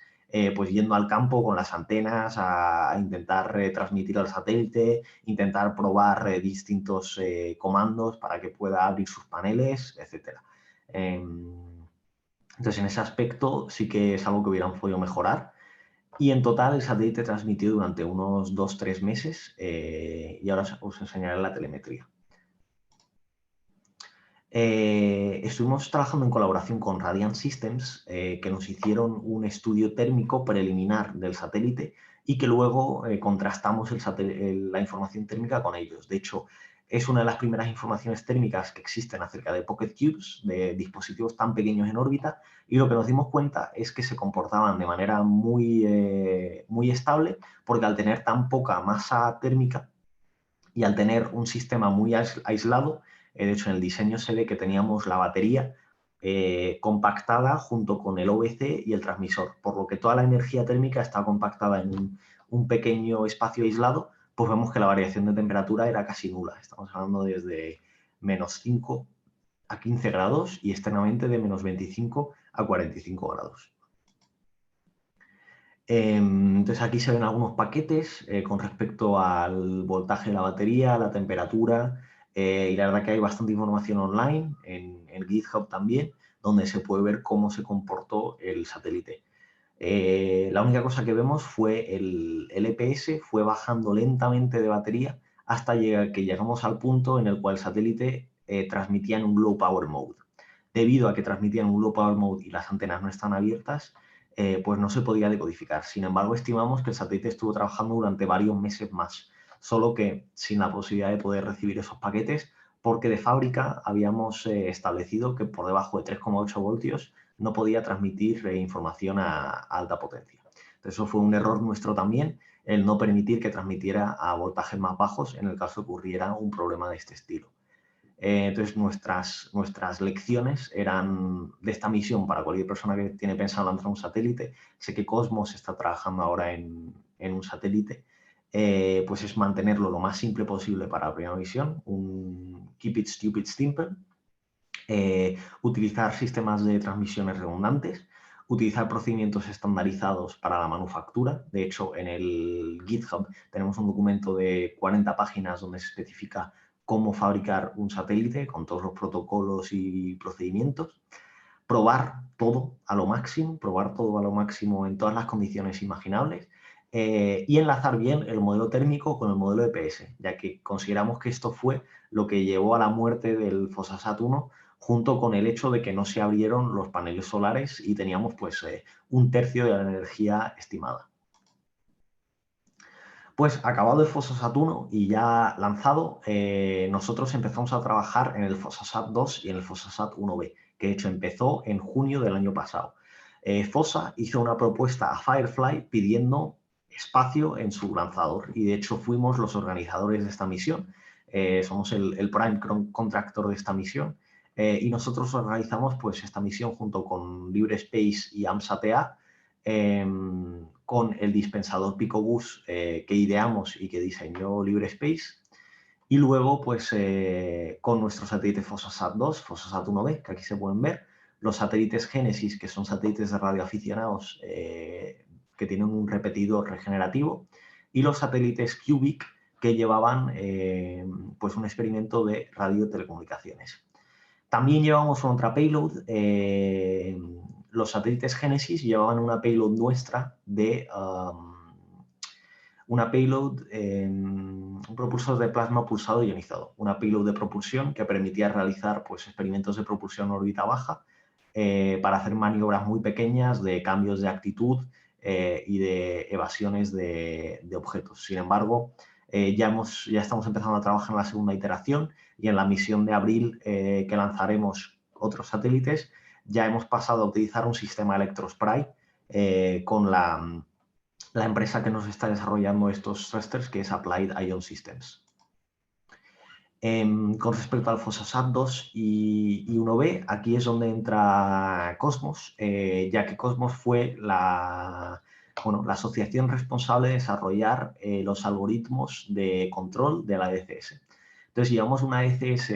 pues yendo al campo con las antenas a intentar transmitir al satélite, intentar probar distintos comandos para que pueda abrir sus paneles, etc. Entonces, en ese aspecto sí que es algo que hubieran podido mejorar. Y en total el satélite transmitió durante unos 2-3 meses y ahora os enseñaré la telemetría. Estuvimos trabajando en colaboración con Radiant Systems, que nos hicieron un estudio térmico preliminar del satélite y que luego contrastamos la información térmica con ellos. De hecho, es una de las primeras informaciones térmicas que existen acerca de Pocket Cubes, de dispositivos tan pequeños en órbita, y lo que nos dimos cuenta es que se comportaban de manera muy estable, porque al tener tan poca masa térmica y al tener un sistema muy aislado, de hecho, en el diseño se ve que teníamos la batería compactada junto con el OBC y el transmisor, por lo que toda la energía térmica está compactada en un pequeño espacio aislado, pues vemos que la variación de temperatura era casi nula. Estamos hablando desde -5 a 15 grados y externamente de -25 a 45 grados. Entonces aquí se ven algunos paquetes con respecto al voltaje de la batería, la temperatura, y la verdad que hay bastante información online, en GitHub también, donde se puede ver cómo se comportó el satélite. La única cosa que vemos fue el EPS fue bajando lentamente de batería hasta que llegamos al punto en el cual el satélite transmitía en un low power mode. Debido a que transmitía en un low power mode y las antenas no están abiertas, pues no se podía decodificar. Sin embargo, estimamos que el satélite estuvo trabajando durante varios meses más, solo que sin la posibilidad de poder recibir esos paquetes, porque de fábrica habíamos establecido que por debajo de 3,8 voltios no podía transmitir información a alta potencia. Entonces, eso fue un error nuestro también, el no permitir que transmitiera a voltajes más bajos en el caso de que ocurriera un problema de este estilo. Entonces, nuestras lecciones eran de esta misión para cualquier persona que tiene pensado lanzar un satélite. Sé que Cosmos está trabajando ahora en un satélite, pues es mantenerlo lo más simple posible para la primera misión, un keep it stupid simple, utilizar sistemas de transmisiones redundantes, utilizar procedimientos estandarizados para la manufactura. De hecho, en el GitHub tenemos un documento de 40 páginas donde se especifica cómo fabricar un satélite con todos los protocolos y procedimientos. Probar todo a lo máximo, en todas las condiciones imaginables y enlazar bien el modelo térmico con el modelo EPS, ya que consideramos que esto fue lo que llevó a la muerte del Fosasat 1, junto con el hecho de que no se abrieron los paneles solares y teníamos pues 1/3 de la energía estimada. Pues acabado el Fosasat 1 y ya lanzado, nosotros empezamos a trabajar en el Fosasat 2 y en el Fosasat 1B, que de hecho empezó en junio del año pasado. FOSA hizo una propuesta a Firefly pidiendo espacio en su lanzador y de hecho fuimos los organizadores de esta misión. Somos el prime contractor de esta misión y nosotros organizamos pues esta misión junto con LibreSpace y AMSATA con el dispensador Picobus que ideamos y que diseñó LibreSpace. Y luego, pues, con nuestros satélites FOSSASat 2, FOSSASat 1B, que aquí se pueden ver, los satélites Génesis, que son satélites de radioaficionados que tienen un repetidor regenerativo, y los satélites CUBIC, que llevaban pues un experimento de radiotelecomunicaciones. También llevamos otra payload. Los satélites Génesis llevaban una payload nuestra de un propulsor de plasma pulsado ionizado, una payload de propulsión que permitía realizar pues, experimentos de propulsión en órbita baja para hacer maniobras muy pequeñas de cambios de actitud y de evasiones de objetos. Sin embargo, ya estamos empezando a trabajar en la segunda iteración y en la misión de abril que lanzaremos otros satélites, ya hemos pasado a utilizar un sistema Electrospray con la empresa que nos está desarrollando estos thrusters, que es Applied Ion Systems. Con respecto al FOSSASat 2 y 1B, aquí es donde entra Cosmos, ya que Cosmos fue la asociación responsable de desarrollar los algoritmos de control de la DCS. Entonces, llevamos una DCS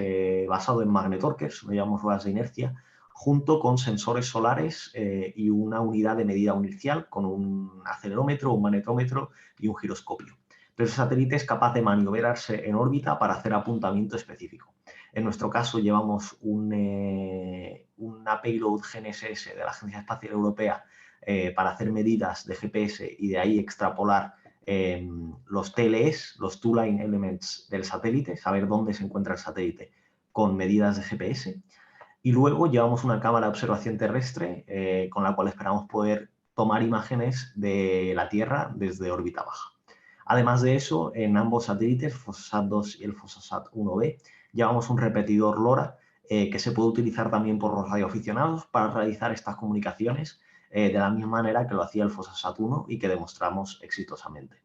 basado en magnetorques, lo llamamos ruedas de inercia, junto con sensores solares y una unidad de medida inicial con un acelerómetro, un magnetómetro y un giroscopio. Entonces, el satélite es capaz de maniobrarse en órbita para hacer apuntamiento específico. En nuestro caso, llevamos una payload GNSS de la Agencia Espacial Europea para hacer medidas de GPS y de ahí extrapolar los TLEs, los Two Line Elements del satélite, saber dónde se encuentra el satélite con medidas de GPS. Y luego llevamos una cámara de observación terrestre con la cual esperamos poder tomar imágenes de la Tierra desde órbita baja. Además de eso, en ambos satélites, FOSSASat 2 y el FOSSASat 1B, llevamos un repetidor LoRa que se puede utilizar también por los radioaficionados para realizar estas comunicaciones de la misma manera que lo hacía el FOSSASat 1 y que demostramos exitosamente.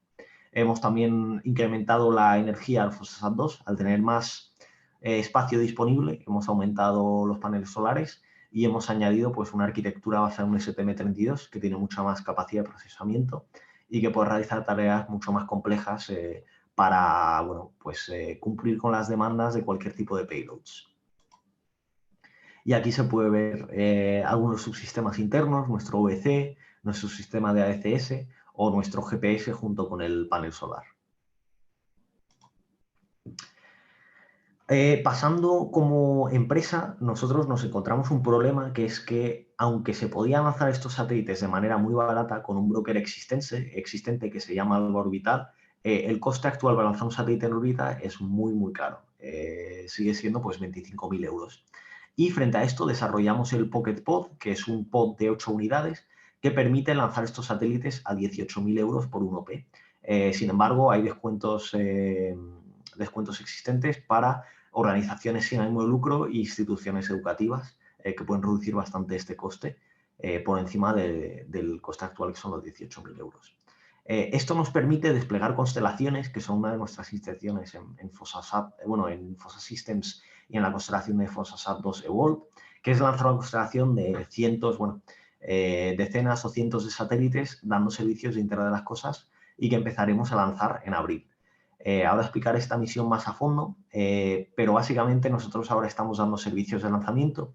Hemos también incrementado la energía del FOSSASat 2 al tener más espacio disponible, hemos aumentado los paneles solares y hemos añadido pues, una arquitectura basada en un STM32 que tiene mucha más capacidad de procesamiento y que puede realizar tareas mucho más complejas para cumplir con las demandas de cualquier tipo de payloads. Y aquí se puede ver algunos subsistemas internos, nuestro OBC, nuestro sistema de ADCS o nuestro GPS junto con el panel solar. Pasando como empresa, nosotros nos encontramos un problema que es que, aunque se podían lanzar estos satélites de manera muy barata con un broker existente que se llama Alba Orbital, el coste actual para lanzar un satélite en órbita es muy, muy caro. Sigue siendo pues 25.000 euros. Y frente a esto desarrollamos el Pocket Pod, que es un pod de 8 unidades que permite lanzar estos satélites a 18.000 euros por 1P. Sin embargo, hay descuentos existentes para organizaciones sin ánimo de lucro e instituciones educativas que pueden reducir bastante este coste por encima del coste actual, que son los 18.000 euros. Esto nos permite desplegar constelaciones, que son una de nuestras instituciones en FOSSASat, en FOSSA Systems y en la constelación de FOSSASat 2 Evolve, que es lanzar una constelación de decenas o cientos de satélites dando servicios de Internet de las Cosas y que empezaremos a lanzar en abril. Ahora explicaré esta misión más a fondo, pero básicamente nosotros ahora estamos dando servicios de lanzamiento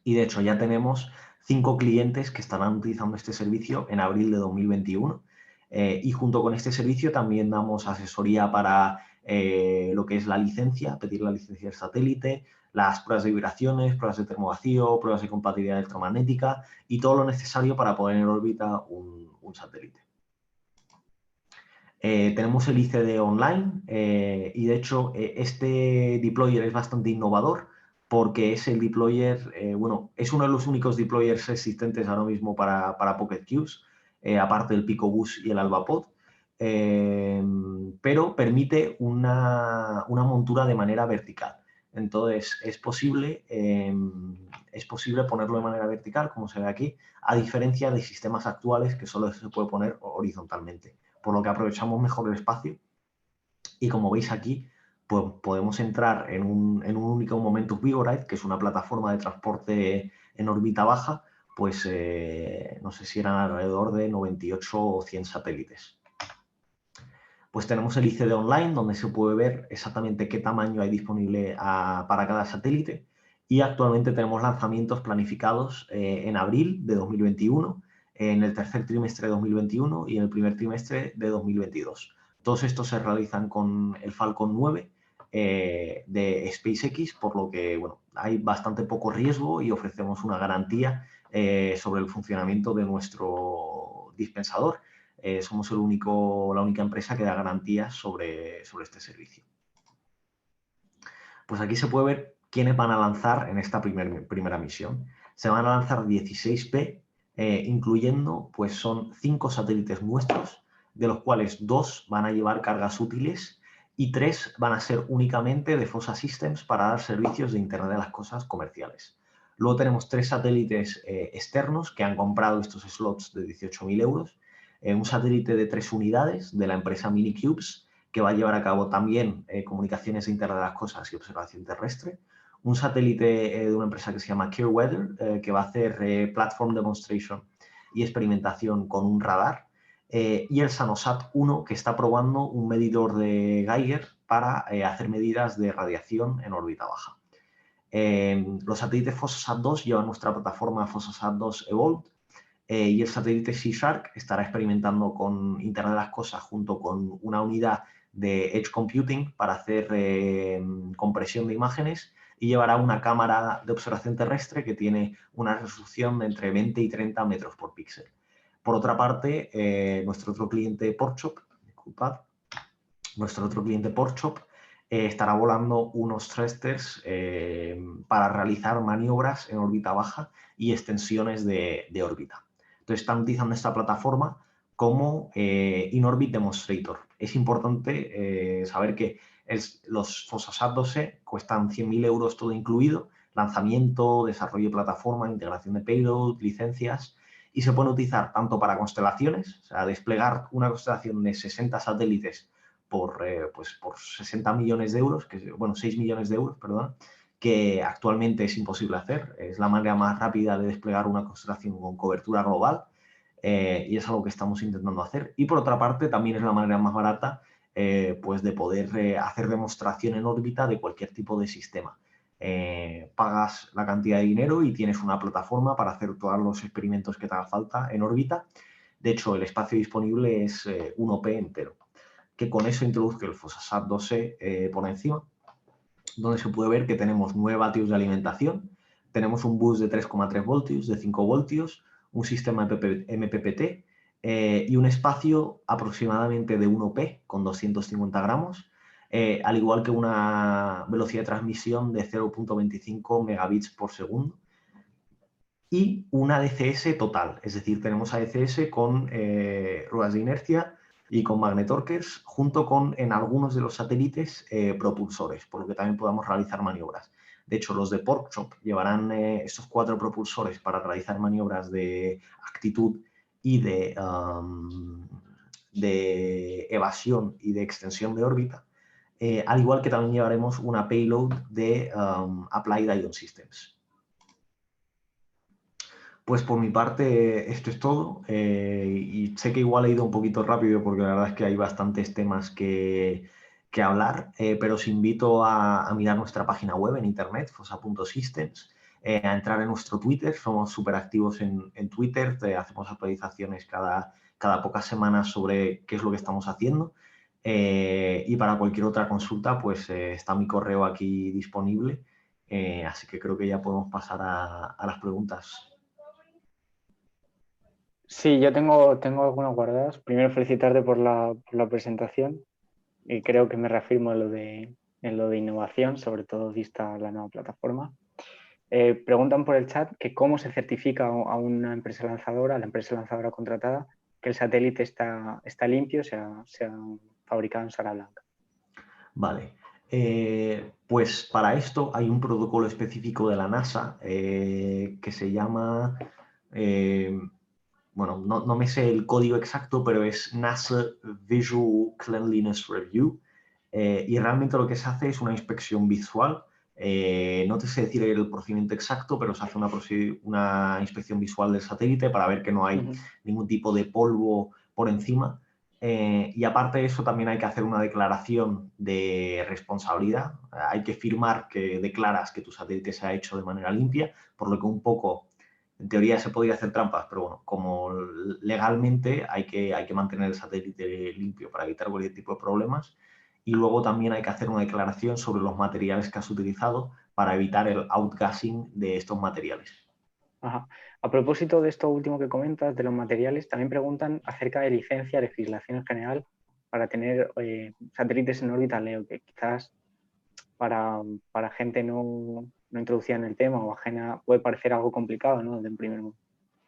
y de hecho ya tenemos 5 clientes que estarán utilizando este servicio en abril de 2021 y junto con este servicio también damos asesoría para lo que es la licencia, pedir la licencia del satélite, las pruebas de vibraciones, pruebas de termovacío, pruebas de compatibilidad electromagnética y todo lo necesario para poner en órbita un satélite. Tenemos el ICD online y de hecho este deployer es bastante innovador porque es el deployer, es uno de los únicos deployers existentes ahora mismo para Pocket Qs, aparte del Picobus y el AlbaPod, pero permite una montura de manera vertical. Entonces es posible ponerlo de manera vertical, como se ve aquí, a diferencia de sistemas actuales que solo se puede poner horizontalmente, por lo que aprovechamos mejor el espacio y como veis aquí, pues podemos entrar en un único Momentum Vigoride, que es una plataforma de transporte en órbita baja, pues no sé si eran alrededor de 98 o 100 satélites. Pues tenemos el ICD Online, donde se puede ver exactamente qué tamaño hay disponible para cada satélite, y actualmente tenemos lanzamientos planificados en abril de 2021, en el tercer trimestre de 2021 y en el primer trimestre de 2022. Todos estos se realizan con el Falcon 9 de SpaceX, por lo que bueno, hay bastante poco riesgo y ofrecemos una garantía sobre el funcionamiento de nuestro dispensador. Somos la única empresa que da garantías sobre este servicio. Pues aquí se puede ver quiénes van a lanzar en esta primera misión. Se van a lanzar 16P, incluyendo, pues son 5 satélites nuestros, de los cuales 2 van a llevar cargas útiles y 3 van a ser únicamente de FOSSA Systems para dar servicios de Internet de las Cosas comerciales. Luego tenemos 3 satélites externos que han comprado estos slots de 18.000 euros. Un satélite de 3 unidades de la empresa Minicubes, que va a llevar a cabo también comunicaciones de Internet de las Cosas y observación terrestre. Un satélite de una empresa que se llama CureWeather, que va a hacer platform demonstration y experimentación con un radar. Y el Sanosat 1, que está probando un medidor de Geiger para hacer medidas de radiación en órbita baja. Los satélites FOSSASat 2 llevan nuestra plataforma FOSSASat 2 Evolved, y el satélite Sea-Shark estará experimentando con Internet de las Cosas junto con una unidad de Edge Computing para hacer compresión de imágenes, y llevará una cámara de observación terrestre que tiene una resolución de entre 20 y 30 metros por píxel. Por otra parte, nuestro otro cliente Porchop estará volando unos thrusters para realizar maniobras en órbita baja y extensiones de órbita. Entonces están utilizando esta plataforma como In-Orbit Demonstrator. Es importante saber que los FOSSASat 2E cuestan 100.000 euros todo incluido, lanzamiento, desarrollo de plataforma, integración de payload, licencias, y se pueden utilizar tanto para constelaciones, o sea, desplegar una constelación de 60 satélites por 60 millones de euros, 6 millones de euros, perdón, que actualmente es imposible hacer. Es la manera más rápida de desplegar una constelación con cobertura global, y es algo que estamos intentando hacer. Y por otra parte, también es la manera más barata pues de poder hacer demostración en órbita de cualquier tipo de sistema. Pagas la cantidad de dinero y tienes una plataforma para hacer todos los experimentos que te haga falta en órbita. De hecho, el espacio disponible es 1P entero. Que con eso introduzco el FOSSASat 2E por encima, donde se puede ver que tenemos 9 vatios de alimentación, tenemos un bus de 3,3 voltios, de 5 voltios, un sistema MPPT y un espacio aproximadamente de 1P con 250 gramos, al igual que una velocidad de transmisión de 0.25 megabits por segundo y una ADCS total, es decir, tenemos ADCS con ruedas de inercia y con magnetorquers, junto con en algunos de los satélites propulsores, por lo que también podamos realizar maniobras. De hecho, los de Porkchop llevarán estos 4 propulsores para realizar maniobras de actitud y de evasión y de extensión de órbita, al igual que también llevaremos una payload de Applied Ion Systems. Pues por mi parte esto es todo, y sé que igual he ido un poquito rápido porque la verdad es que hay bastantes temas que hablar, pero os invito a mirar nuestra página web en internet, fossa.systems, a entrar en nuestro Twitter, somos súper activos en Twitter, hacemos actualizaciones cada pocas semanas sobre qué es lo que estamos haciendo, y para cualquier otra consulta pues está mi correo aquí disponible, así que creo que ya podemos pasar a las preguntas. Sí, yo tengo algunas guardadas. Primero, felicitarte por la presentación, y creo que me reafirmo en lo de innovación, sobre todo vista la nueva plataforma. Preguntan por el chat que cómo se certifica a una empresa lanzadora, a la empresa lanzadora contratada, que el satélite está limpio, se ha fabricado en sala blanca. Vale. Pues para esto hay un protocolo específico de la NASA que se llama... bueno, no me sé el código exacto, pero es NASA Visual Cleanliness Review, y realmente lo que se hace es una inspección visual No te sé decir el procedimiento exacto, pero se hace una inspección visual del satélite para ver que no hay ningún tipo de polvo por encima. Y aparte de eso, también hay que hacer una declaración de responsabilidad. Hay que firmar que declaras que tu satélite se ha hecho de manera limpia, por lo que un poco, en teoría, se podría hacer trampas, pero bueno, como legalmente hay que mantener el satélite limpio para evitar cualquier tipo de problemas. Y luego también hay que hacer una declaración sobre los materiales que has utilizado para evitar el outgassing de estos materiales. Ajá. A propósito de esto último que comentas, de los materiales, también preguntan acerca de licencia, legislación en general, para tener satélites en órbita LEO, que quizás para gente no introducida en el tema o ajena puede parecer algo complicado, ¿no? Desde un primer momento.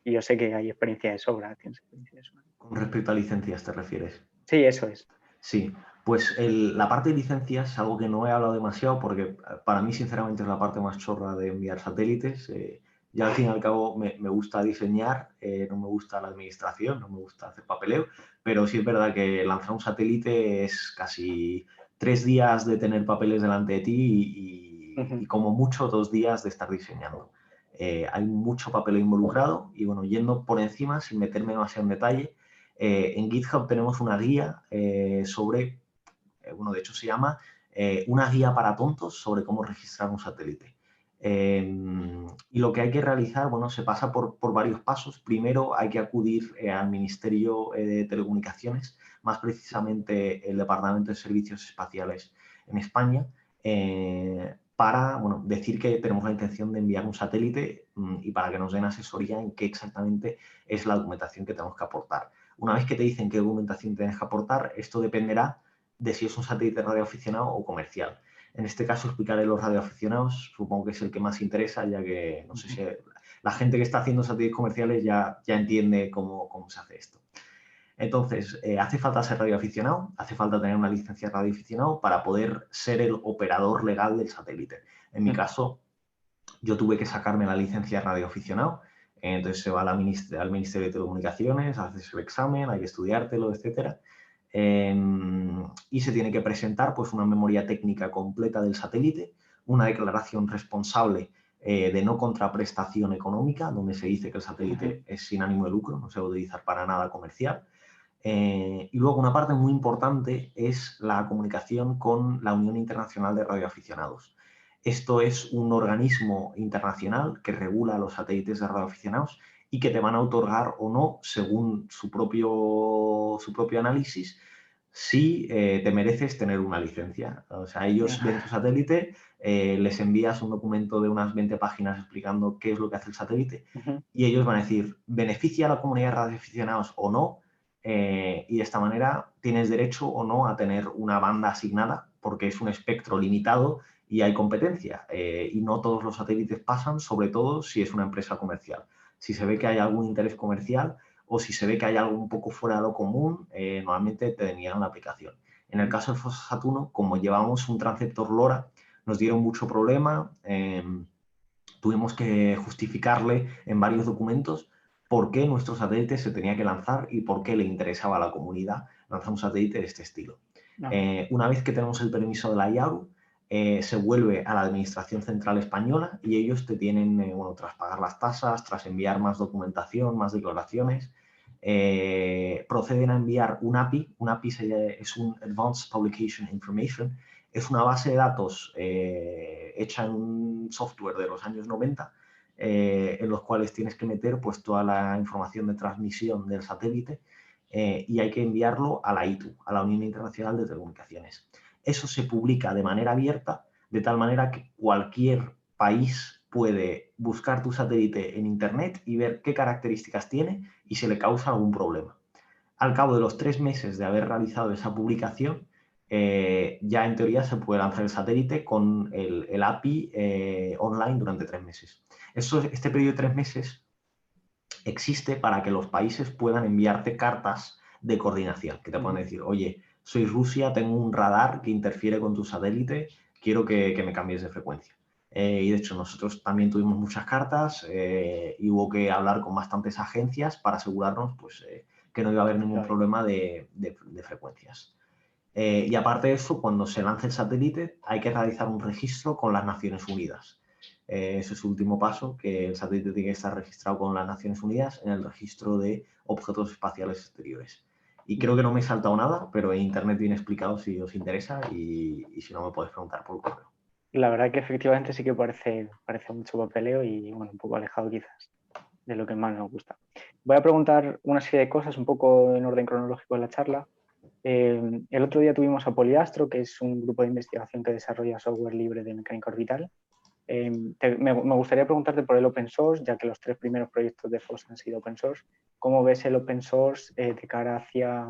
Y yo sé que hay experiencia de sobra, tienes experiencia de sobra. Con respecto a licencias, ¿te refieres? Sí, eso es. Sí, pues la parte de licencias es algo que no he hablado demasiado porque para mí, sinceramente, es la parte más chorra de enviar satélites. Ya al fin y al cabo me gusta diseñar, no me gusta la administración, no me gusta hacer papeleo, pero sí es verdad que lanzar un satélite es casi 3 días de tener papeles delante de ti y como mucho 2 días de estar diseñando. Hay mucho papeleo involucrado y bueno, yendo por encima, sin meterme demasiado en detalle, en GitHub tenemos una guía sobre, bueno, de hecho se llama una guía para tontos sobre cómo registrar un satélite. Y lo que hay que realizar, bueno, se pasa por varios pasos. Primero hay que acudir al Ministerio de Telecomunicaciones, más precisamente el Departamento de Servicios Espaciales en España, para bueno, decir que tenemos la intención de enviar un satélite y para que nos den asesoría en qué exactamente es la documentación que tenemos que aportar. Una vez que te dicen qué documentación tienes que aportar, esto dependerá de si es un satélite radioaficionado o comercial. En este caso explicaré los radioaficionados, supongo que es el que más interesa, ya que no sé si la gente que está haciendo satélites comerciales ya entiende cómo se hace esto. Entonces, hace falta ser radioaficionado, hace falta tener una licencia de radioaficionado para poder ser el operador legal del satélite. En mi caso, yo tuve que sacarme la licencia de radioaficionado, entonces se va al Ministerio de Telecomunicaciones, haces el examen, hay que estudiártelo, etc. Y se tiene que presentar pues, una memoria técnica completa del satélite, una declaración responsable de no contraprestación económica, donde se dice que el satélite es sin ánimo de lucro, no se va a utilizar para nada comercial. Y luego una parte muy importante es la comunicación con la Unión Internacional de Radioaficionados. Esto es un organismo internacional que regula los satélites de radioaficionados y que te van a otorgar o no, según su propio análisis, si te mereces tener una licencia. O sea, ellos ven tu satélite, les envías un documento de unas 20 páginas explicando qué es lo que hace el satélite y ellos van a decir, ¿beneficia a la comunidad de radioaficionados o no? Y de esta manera tienes derecho o no a tener una banda asignada porque es un espectro limitado y hay competencia. Y no todos los satélites pasan, sobre todo si es una empresa comercial. Si se ve que hay algún interés comercial o si se ve que hay algo un poco fuera de lo común, normalmente te deniegan la aplicación. En el caso del Fossa Saturno, como llevamos un transceptor LoRa, nos dieron mucho problema. Tuvimos que justificarle en varios documentos por qué nuestro satélite se tenía que lanzar y por qué le interesaba a la comunidad lanzar un satélite de este estilo. Una vez que tenemos el permiso de la IARU, se vuelve a la Administración Central Española y ellos te tienen, bueno, tras pagar las tasas, tras enviar más documentación, más declaraciones, proceden a enviar un API. Un API es un Advanced Publication Information, es una base de datos hecha en un software de los años 90, en los cuales tienes que meter pues, toda la información de transmisión del satélite y hay que enviarlo a la ITU, a la Unión Internacional de Telecomunicaciones. Eso se publica de manera abierta, de tal manera que cualquier país puede buscar tu satélite en Internet y ver qué características tiene y si le causa algún problema. Al cabo de los 3 meses de haber realizado esa publicación, ya en teoría se puede lanzar el satélite con el API online durante 3 meses. Este periodo de 3 meses existe para que los países puedan enviarte cartas de coordinación, que te puedan decir, oye, soy Rusia, tengo un radar que interfiere con tu satélite, quiero que me cambies de frecuencia. Y de hecho nosotros también tuvimos muchas cartas y hubo que hablar con bastantes agencias para asegurarnos pues, que no iba a haber ningún problema de frecuencias. Y aparte de eso, cuando se lance el satélite, hay que realizar un registro con las Naciones Unidas. Ese es el último paso, que el satélite tiene que estar registrado con las Naciones Unidas en el registro de objetos espaciales exteriores. Y creo que no me he saltado nada, pero en internet viene explicado si os interesa y si no me podéis preguntar por correo. La verdad que efectivamente sí que parece mucho papeleo y bueno, un poco alejado quizás de lo que más nos gusta. Voy a preguntar una serie de cosas un poco en orden cronológico de la charla. El otro día tuvimos a Poliastro, que es un grupo de investigación que desarrolla software libre de mecánica orbital. Me gustaría preguntarte por el open source, ya que los 3 primeros proyectos de FOSS han sido open source. ¿Cómo ves el open source de cara hacia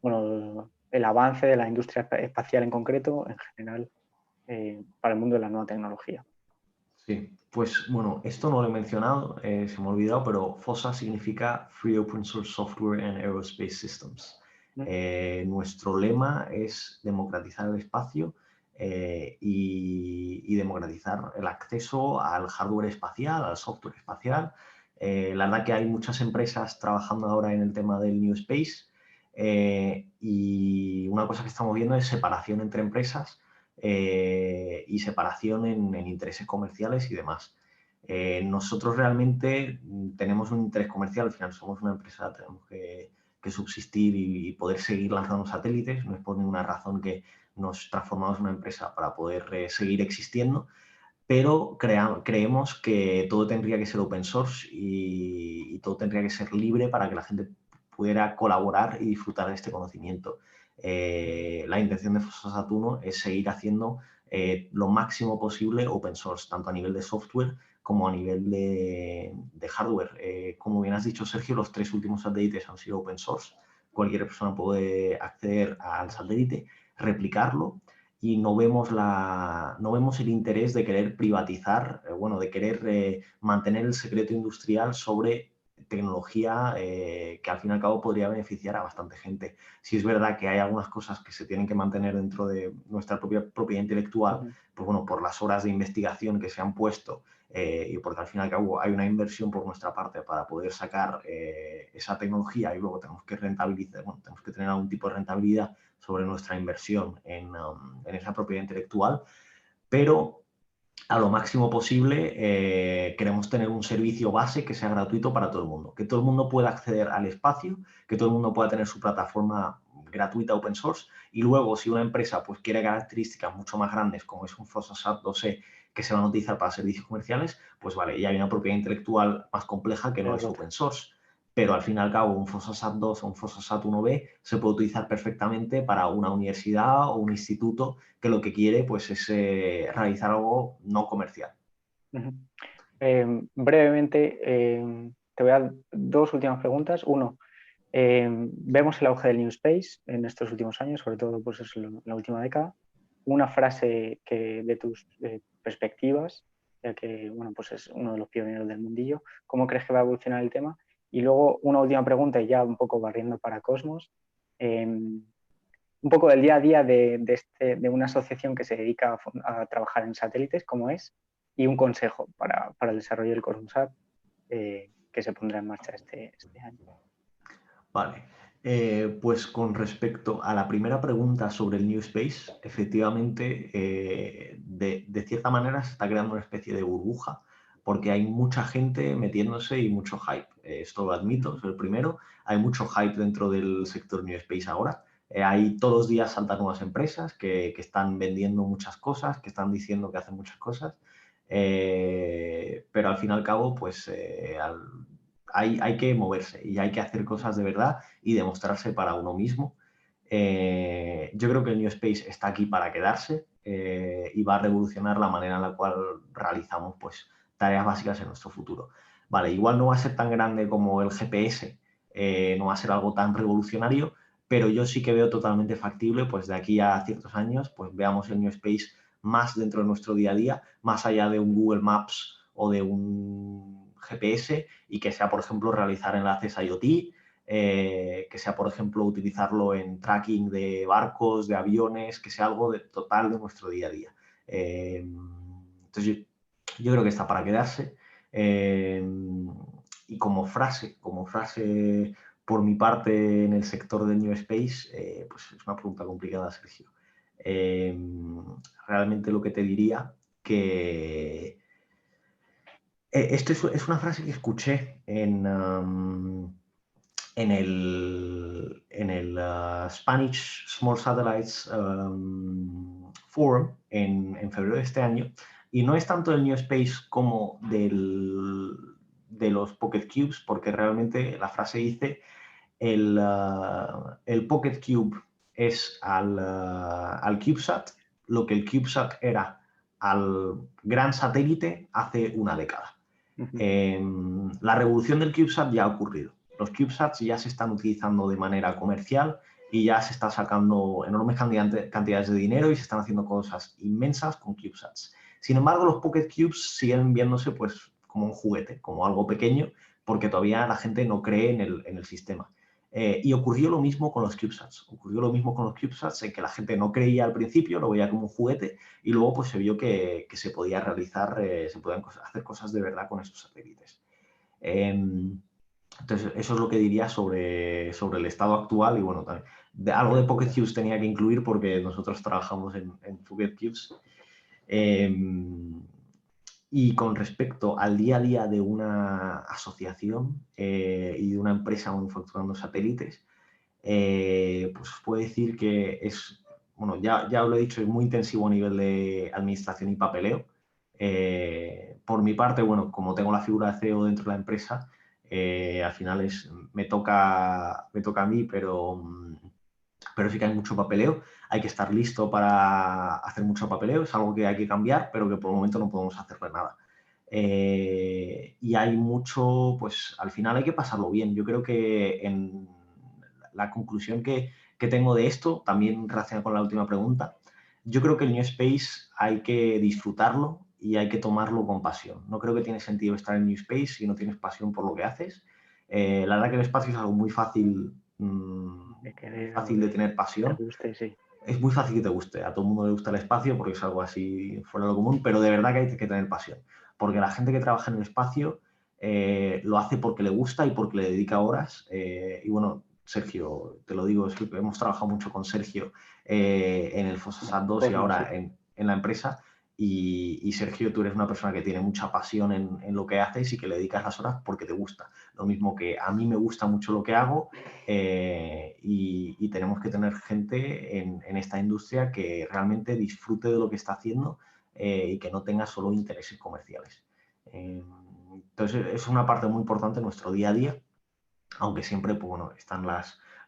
bueno, el avance de la industria espacial en concreto, en general, para el mundo de la nueva tecnología? Sí, pues bueno, esto no lo he mencionado, se me ha olvidado, pero FOSSA significa Free Open Source Software and Aerospace Systems. Nuestro lema es democratizar el espacio y democratizar el acceso al hardware espacial, al software espacial. La verdad que hay muchas empresas trabajando ahora en el tema del New Space y una cosa que estamos viendo es separación entre empresas y separación en intereses comerciales y demás. Nosotros realmente tenemos un interés comercial, al final somos una empresa, tenemos que subsistir y poder seguir lanzando satélites, no es por ninguna razón que nos transformamos en una empresa para poder seguir existiendo, pero creemos que todo tendría que ser open source y todo tendría que ser libre para que la gente pudiera colaborar y disfrutar de este conocimiento. La intención de FOSSA 1 es seguir haciendo lo máximo posible open source, tanto a nivel de software como a nivel de hardware. Como bien has dicho, Sergio, los 3 últimos satélites han sido open source. Cualquier persona puede acceder al satélite, replicarlo y no vemos el interés de querer privatizar, de querer mantener el secreto industrial sobre tecnología que al fin y al cabo podría beneficiar a bastante gente. Si es verdad que hay algunas cosas que se tienen que mantener dentro de nuestra propia propiedad intelectual, pues bueno, por las horas de investigación que se han puesto y porque al fin y al cabo hay una inversión por nuestra parte para poder sacar esa tecnología y luego tenemos que rentabilizar, bueno, tenemos que tener algún tipo de rentabilidad sobre nuestra inversión en esa propiedad intelectual, pero a lo máximo posible queremos tener un servicio base que sea gratuito para todo el mundo, que todo el mundo pueda acceder al espacio, que todo el mundo pueda tener su plataforma gratuita open source y luego si una empresa pues quiere características mucho más grandes como es un FOSSA 2E que se van a utilizar para servicios comerciales, pues vale, ya hay una propiedad intelectual más compleja que no es open source. Pero al fin y al cabo un FOSSA 2 o un FOSSA 1B se puede utilizar perfectamente para una universidad o un instituto que lo que quiere pues, es realizar algo no comercial. Brevemente, te voy a dar 2 últimas preguntas. Uno, vemos el auge del New Space en estos últimos años, sobre todo pues, en la última década. Una frase de tus perspectivas, ya que bueno, pues es uno de los pioneros del mundillo. ¿Cómo crees que va a evolucionar el tema? Y luego una última pregunta, y ya un poco barriendo para Cosmos. Un poco del día a día de una asociación que se dedica a trabajar en satélites, como es, y un consejo para el desarrollo del Cosmosat que se pondrá en marcha este año. Vale, pues con respecto a la primera pregunta sobre el New Space, efectivamente, de cierta manera se está creando una especie de burbuja porque hay mucha gente metiéndose y mucho hype. Esto lo admito, soy el primero. Hay mucho hype dentro del sector New Space ahora. Hay todos los días saltan nuevas empresas que están vendiendo muchas cosas, que están diciendo que hacen muchas cosas, pero al fin y al cabo, pues hay que moverse y hay que hacer cosas de verdad y demostrarse para uno mismo. Yo creo que el New Space está aquí para quedarse y va a revolucionar la manera en la cual realizamos pues, tareas básicas en nuestro futuro. Vale, igual no va a ser tan grande como el GPS, no va a ser algo tan revolucionario, pero yo sí que veo totalmente factible, pues de aquí a ciertos años, pues veamos el New Space más dentro de nuestro día a día, más allá de un Google Maps o de un GPS y que sea, por ejemplo, realizar enlaces IoT, que sea, por ejemplo, utilizarlo en tracking de barcos, de aviones, que sea algo total de nuestro día a día. Entonces, yo creo que está para quedarse. Y como frase por mi parte en el sector del New Space, pues es una pregunta complicada, Sergio. Realmente lo que te diría que... esto es una frase que escuché en el Spanish Small Satellites Forum en febrero de este año, y no es tanto del New Space como de los Pocket Cubes, porque realmente la frase dice el Pocket Cube es al CubeSat lo que el CubeSat era al gran satélite hace una década. La revolución del CubeSat ya ha ocurrido. Los CubeSats ya se están utilizando de manera comercial y ya se está sacando enormes cantidades de dinero y se están haciendo cosas inmensas con CubeSats. Sin embargo, los Pocket Cubes siguen viéndose pues, como un juguete, como algo pequeño, porque todavía la gente no cree en el sistema. Y ocurrió lo mismo con los CubeSats. Ocurrió lo mismo con los CubeSats en que la gente no creía al principio, lo veía como un juguete y luego pues, se vio que se podía realizar, se podían hacer cosas de verdad con esos satélites. Entonces, eso es lo que diría sobre el estado actual y bueno, también algo de Pocket Cubes tenía que incluir porque nosotros trabajamos en Pocket Cubes. Y con respecto al día a día de una asociación y de una empresa manufacturando satélites, pues os puedo decir que es, bueno, ya os lo he dicho, es muy intensivo a nivel de administración y papeleo. Por mi parte, bueno, como tengo la figura de CEO dentro de la empresa, al final me toca a mí, pero sí que hay mucho papeleo. Hay que estar listo para hacer mucho papeleo, es algo que hay que cambiar, pero que por el momento no podemos hacerle nada. Y hay mucho, pues al final hay que pasarlo bien. Yo creo que en la conclusión que tengo de esto, también relacionada con la última pregunta, yo creo que el New Space hay que disfrutarlo y hay que tomarlo con pasión. No creo que tiene sentido estar en New Space si no tienes pasión por lo que haces. La verdad que el espacio es algo muy fácil, fácil de tener pasión. Te guste, sí. Es muy fácil que te guste. A todo el mundo le gusta el espacio porque es algo así fuera de lo común, pero de verdad que hay que tener pasión. Porque la gente que trabaja en el espacio lo hace porque le gusta y porque le dedica horas. Y bueno, Sergio, te lo digo, es que hemos trabajado mucho con Sergio en el Fosasat 2 y ahora en la empresa. Y Sergio, tú eres una persona que tiene mucha pasión en lo que haces y que le dedicas las horas porque te gusta. Lo mismo que a mí me gusta mucho lo que hago y tenemos que tener gente en esta industria que realmente disfrute de lo que está haciendo y que no tenga solo intereses comerciales. Entonces, es una parte muy importante de nuestro día a día, aunque siempre pues, bueno, están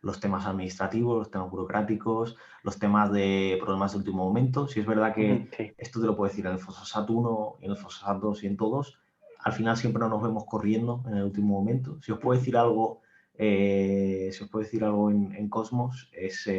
los temas administrativos, los temas burocráticos, los temas de problemas de último momento. Si es verdad que Sí. esto te lo puedo decir en el Fosasat 1, en el Fosasat 2 y en todos, al final siempre nos vemos corriendo en el último momento. Si os puedo decir algo, en Cosmos, es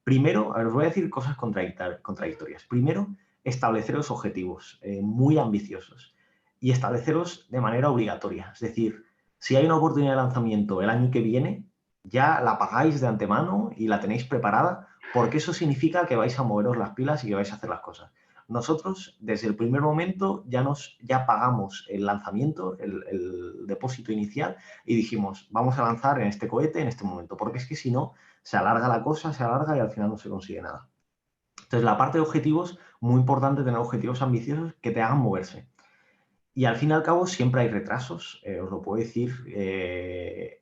primero, a ver, os voy a decir cosas contradictorias. Primero, estableceros objetivos muy ambiciosos y estableceros de manera obligatoria. Es decir, si hay una oportunidad de lanzamiento el año que viene, ya la pagáis de antemano y la tenéis preparada, porque eso significa que vais a moveros las pilas y que vais a hacer las cosas. Nosotros, desde el primer momento, ya pagamos el lanzamiento, el depósito inicial, y dijimos, vamos a lanzar en este cohete en este momento, porque es que si no, se alarga la cosa, se alarga y al final no se consigue nada. Entonces, la parte de objetivos, muy importante tener objetivos ambiciosos que te hagan moverse. Y al fin y al cabo siempre hay retrasos, os lo puedo decir,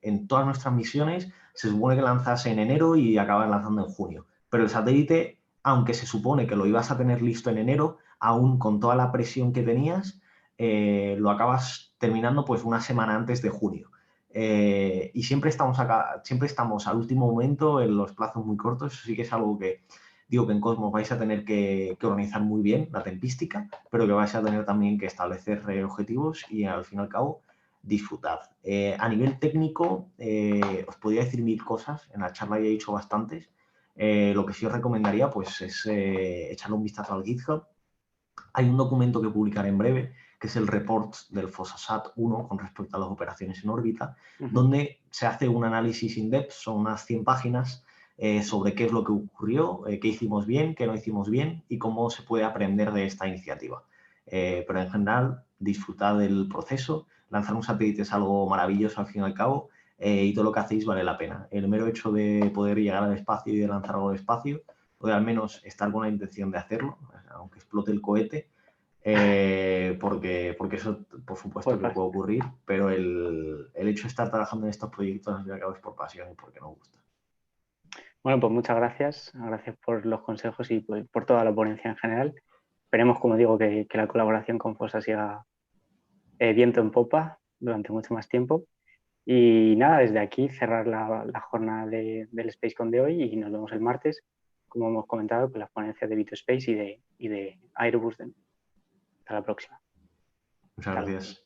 en todas nuestras misiones se supone que lanzas en enero y acabas lanzando en junio, pero el satélite, aunque se supone que lo ibas a tener listo en enero, aún con toda la presión que tenías, lo acabas terminando pues una semana antes de junio. Y siempre estamos al último momento en los plazos muy cortos, eso sí que es algo que digo que en Cosmos vais a tener que organizar muy bien la tempística, pero que vais a tener también que establecer objetivos y al fin y al cabo disfrutad. A nivel técnico, os podría decir 1000 cosas, en la charla ya he dicho bastantes. Lo que sí os recomendaría pues, es echarle un vistazo al GitHub. Hay un documento que publicaré en breve, que es el report del Fosasat 1 con respecto a las operaciones en órbita, donde se hace un análisis in-depth, son unas 100 páginas, sobre qué es lo que ocurrió, qué hicimos bien, qué no hicimos bien y cómo se puede aprender de esta iniciativa. Pero en general, disfrutad del proceso. Lanzar un satélite es algo maravilloso al fin y al cabo. y todo lo que hacéis vale la pena. El mero hecho de poder llegar al espacio y de lanzar algo al espacio, o de al menos estar con la intención de hacerlo, aunque explote el cohete, porque eso por supuesto que puede ocurrir, pero el hecho de estar trabajando en estos proyectos al fin y al cabo es por pasión y porque nos gusta. Bueno, pues muchas gracias. Gracias por los consejos y por toda la ponencia en general. Esperemos, como digo, que la colaboración con FOSSA siga viento en popa durante mucho más tiempo. Y nada, desde aquí cerrar la jornada del SpaceCon de hoy y nos vemos el martes, como hemos comentado, con las ponencias de Bit2Space y de Airbus. Hasta la próxima. Muchas gracias.